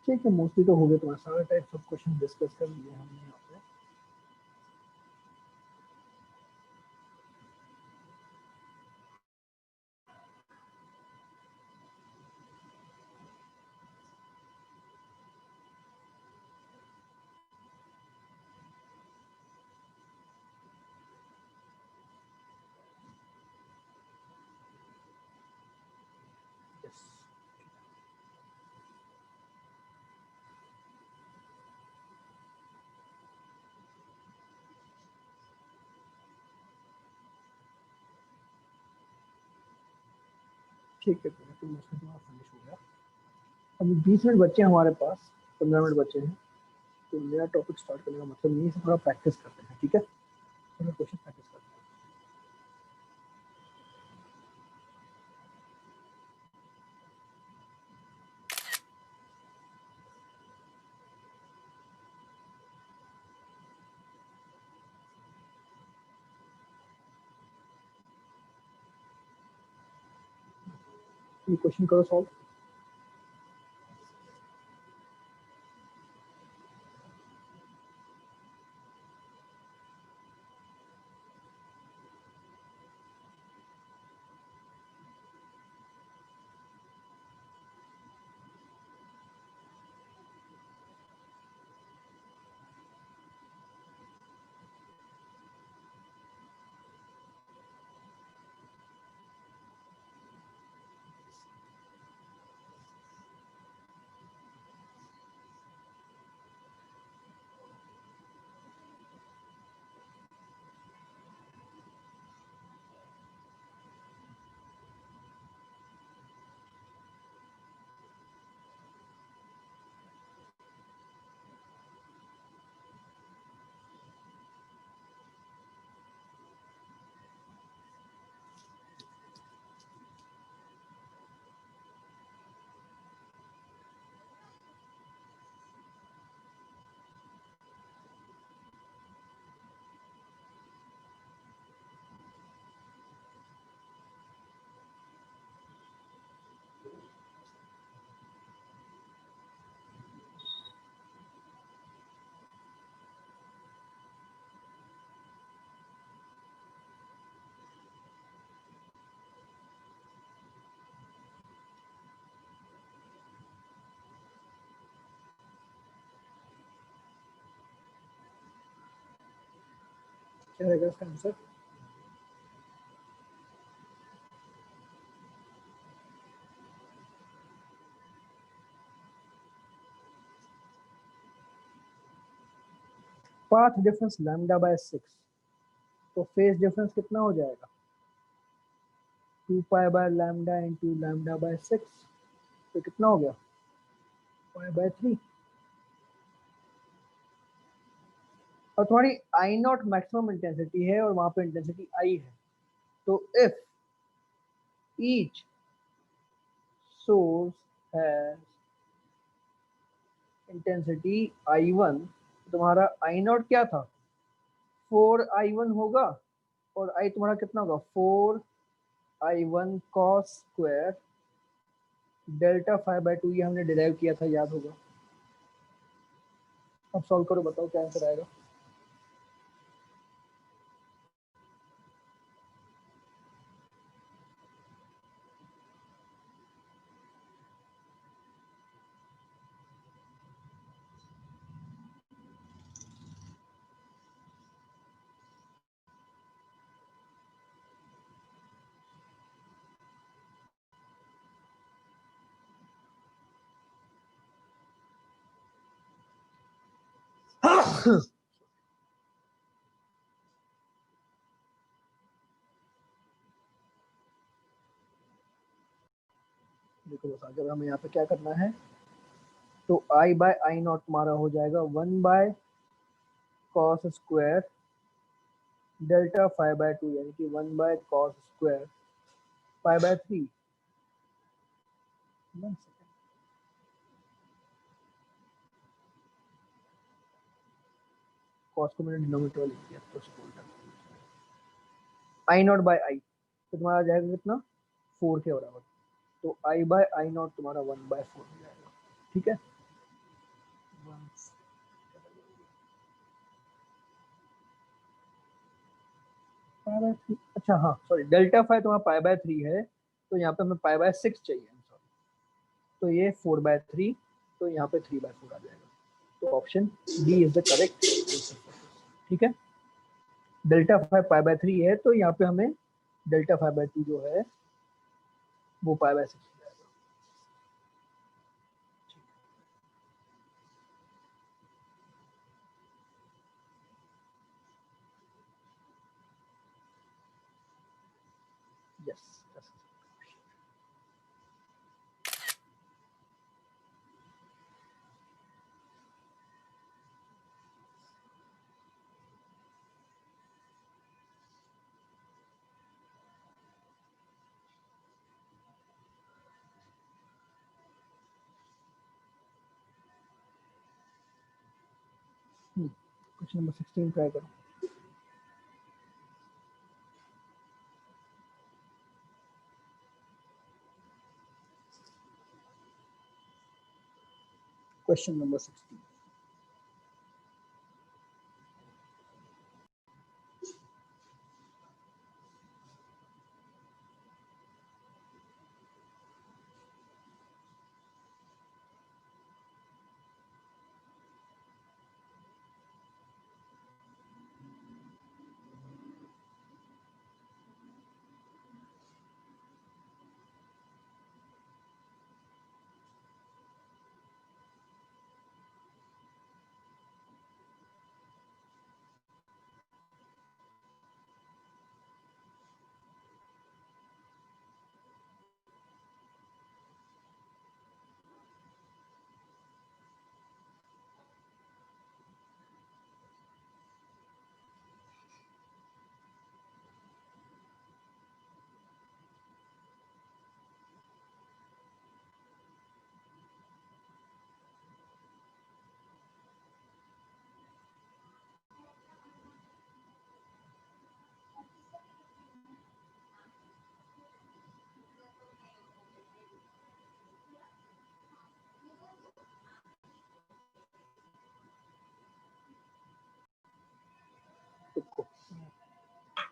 ठीक है, मोस्टली तो हो गए, तुम्हारे सारे टाइप्स ऑफ क्वेश्चन डिस्कस कर लिए हमने यहाँ पे। यस, ठीक है, तो मोस्टली तुम्हारा फिनिश हो गया। अभी 20 मिनट बच्चे हैं हमारे पास, 15 मिनट बचे हैं, तो नया टॉपिक स्टार्ट करने का मतलब नहीं है, थोड़ा प्रैक्टिस करते हैं, ठीक है, थोड़ा क्वेश्चन प्रैक्टिस करते हैं। ये क्वेश्चन करो सॉल्व। क्या रहेगा इसका answer? Path difference lambda by 6, तो फेज डिफरेंस कितना हो जाएगा 2 pi by lambda into lambda by 6, तो कितना हो गया पाई बाय 3। और तुम्हारी आई नॉट मैक्सिमम इंटेंसिटी है और वहां पे इंटेंसिटी आई है, तो if each source has intensity I1, तुम्हारा आई नॉट क्या था 4I1 होगा, और आई तुम्हारा कितना होगा 4I1 cos स्क्वायर डेल्टा 5/2, ये हमने डिराइव किया था, याद होगा। अब सॉल्व करो, बताओ क्या आंसर आएगा। देखो बस आगे हमें यहाँ पे क्या करना है, तो आई बाय आई नॉट तुम्हारा हो जाएगा 1 बाय कॉस स्क्वायर डेल्टा 5/2, यानी कि 1 बाय कॉस स्क्वायर 5/3। कॉस को मैंने डिनोमिनेटर लिख दिया, तो आई नॉट बाय आई, तो तुम्हारा आ जाएगा कितना 4 के बराबर, तो आई बाय आई नॉट तुम्हारा 1/4 हो जाएगा, ठीक है। अच्छा हाँ सॉरी, डेल्टा 5 तुम्हारा पाई/3 है, तो यहाँ पे हमें पाई/6 चाहिए, सॉरी, तो ये 4/3, तो यहाँ पे 3/4 आ जाएगा, तो option D is the correct answer, ठीक है। डेल्टा 5 पाई/3 है, तो यहाँ पे हमें डेल्टा 5/2 जो है वो पाई/6 हो जाएगा। यस, क्वेश्चन नंबर 16 ट्राई करो। क्वेश्चन नंबर 16,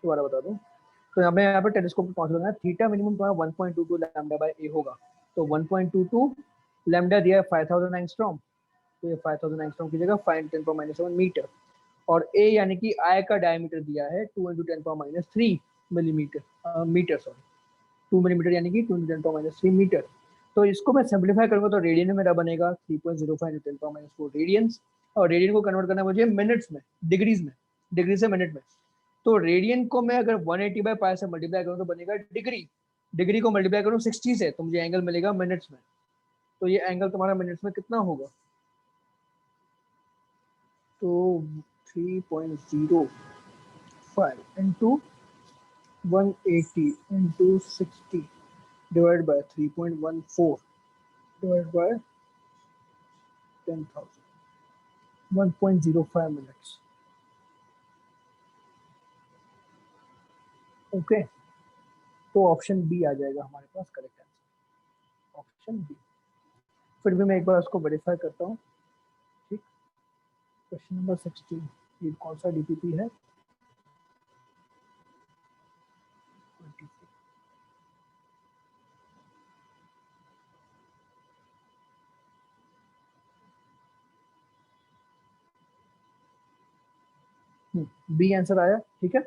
दोबारा बता दूं, तो हमें यहाँ पे टेलीस्कोप पे पहुंच है, थीटा मिनिमम तुम्हारा 1.22 लैम्डा बाय ए होगा, तो 1.22 लैम्डा दिया है 5000 एंगस्ट्रॉम, तो ये 5000 एंगस्ट्रॉम की जगह 5×10⁻⁻7 मीटर, और ए यानी कि आई का डायमीटर दिया है 2×10⁻³ मिलीमीटर मीटर, सॉरी 2 मिलीमीटर, यानी कि 2×10⁻³ मीटर। तो इसको मैं सिंप्लीफाई करूंगा तो रेडियन में मेरा बनेगा 3.05 × 10⁻⁴ रेडियंस, और रेडियन को कन्वर्ट करना है मुझे मिनट्स में, डिग्रीज में, डिग्री से मिनट में। तो रेडियन को मैं अगर 180 बाई पाई से मल्टीप्लाई करूँ तो बनेगा डिग्री, डिग्री को मल्टीप्लाई करूँ 60 से तो मुझे एंगल मिलेगा मिनट्स में। तो ये एंगल तुम्हारा मिनट्स में कितना होगा? तो 3.05 into 180 into 60 divide by 3.14 divide by 10,000, 1.05 minutes. Okay, तो ऑप्शन बी आ जाएगा हमारे पास करेक्ट आंसर, ऑप्शन बी। फिर भी मैं एक बार उसको वेरीफाई करता हूँ। ठीक, क्वेश्चन नंबर 16 ये कौन सा डीपीपी है? 24। बी आंसर आया, ठीक है,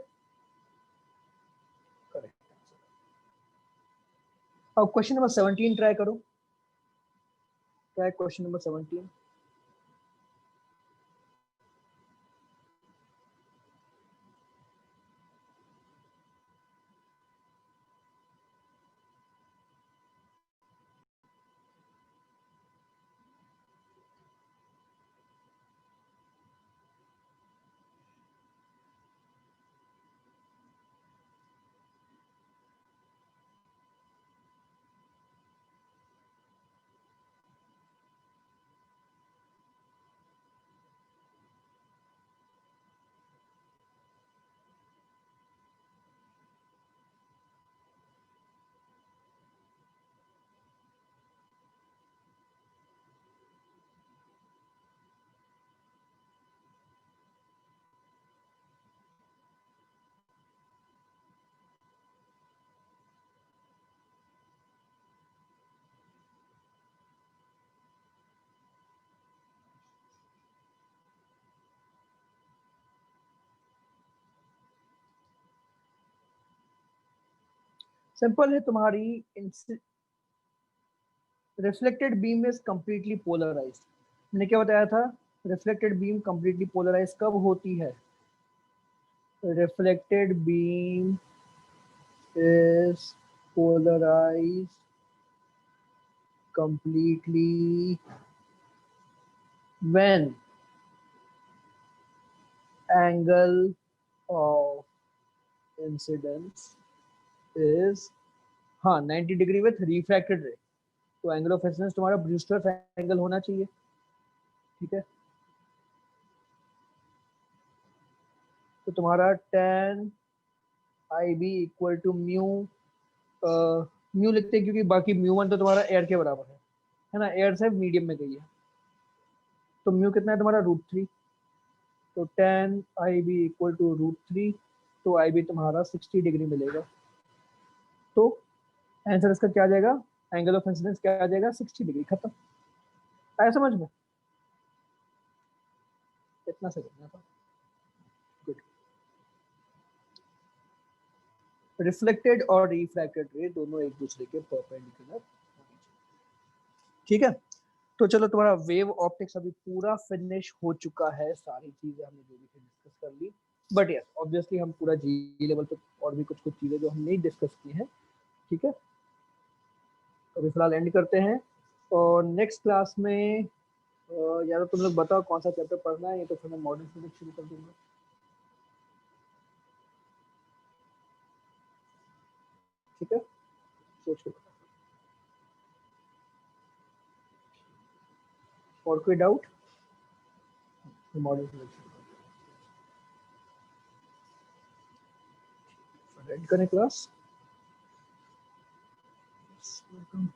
करेक्ट आंसर। अब क्वेश्चन नंबर 17 ट्राई करो, ट्राई क्वेश्चन नंबर 17। सिंपल है तुम्हारी, reflected beam is completely polarised. मैंने क्या बताया था? रिफ्लेक्टेड बीम कंप्लीटली पोलराइज कब होती है? Reflected beam is polarized completely when angle of incidence is, हाँ, 90 डिग्री विथ रिफ्रैक्टेड रे। तो एंगल ऑफ इंसिडेंस तुम्हारा ब्रूस्टर्स एंगल होना चाहिए, ठीक है। तो तुम्हारा tan IB equal to mu, mu लिखते हैं क्योंकि बाकी म्यू 1 तो तुम्हारा एयर के बराबर है ना, एयर से मीडियम में गई है। तो म्यू कितना है तुम्हारा √3, तो tan IB इक्वल टू √3, तो IB तुम्हारा 60 डिग्री मिलेगा। तो आंसर इसका क्या आ जाएगा? एंगल ऑफ इंसिडेंस क्या आ जाएगा? 60 डिग्री। खत्म, आया समझ में? इतना से करना था, गुड। रिफ्लेक्टेड और रिफ्रैक्टेड रे दोनों एक दूसरे के परपेंडिकुलर, ठीक है। तो चलो, तुम्हारा वेव ऑप्टिक्स अभी पूरा फिनिश हो चुका है, सारी चीजें हमने जो भी डिस्कस कर ली। बट यस, ऑब्वियसली हम पूरा जी लेवल पे और भी कुछ कुछ चीजें जो हम नहीं डिस्कस की हैं, ठीक है। तो अभी फिलहाल एंड करते हैं, और नेक्स्ट क्लास में या तो तुम लोग बताओ कौन सा चैप्टर पढ़ना है, या तो फिर मैं मॉडर्न फिजिक्स शुरू कर दूंगा, ठीक है। सोच के बताओ। और कोई डाउट? मॉडर्न फिजिक्स एंड करें क्लास। वेलकम।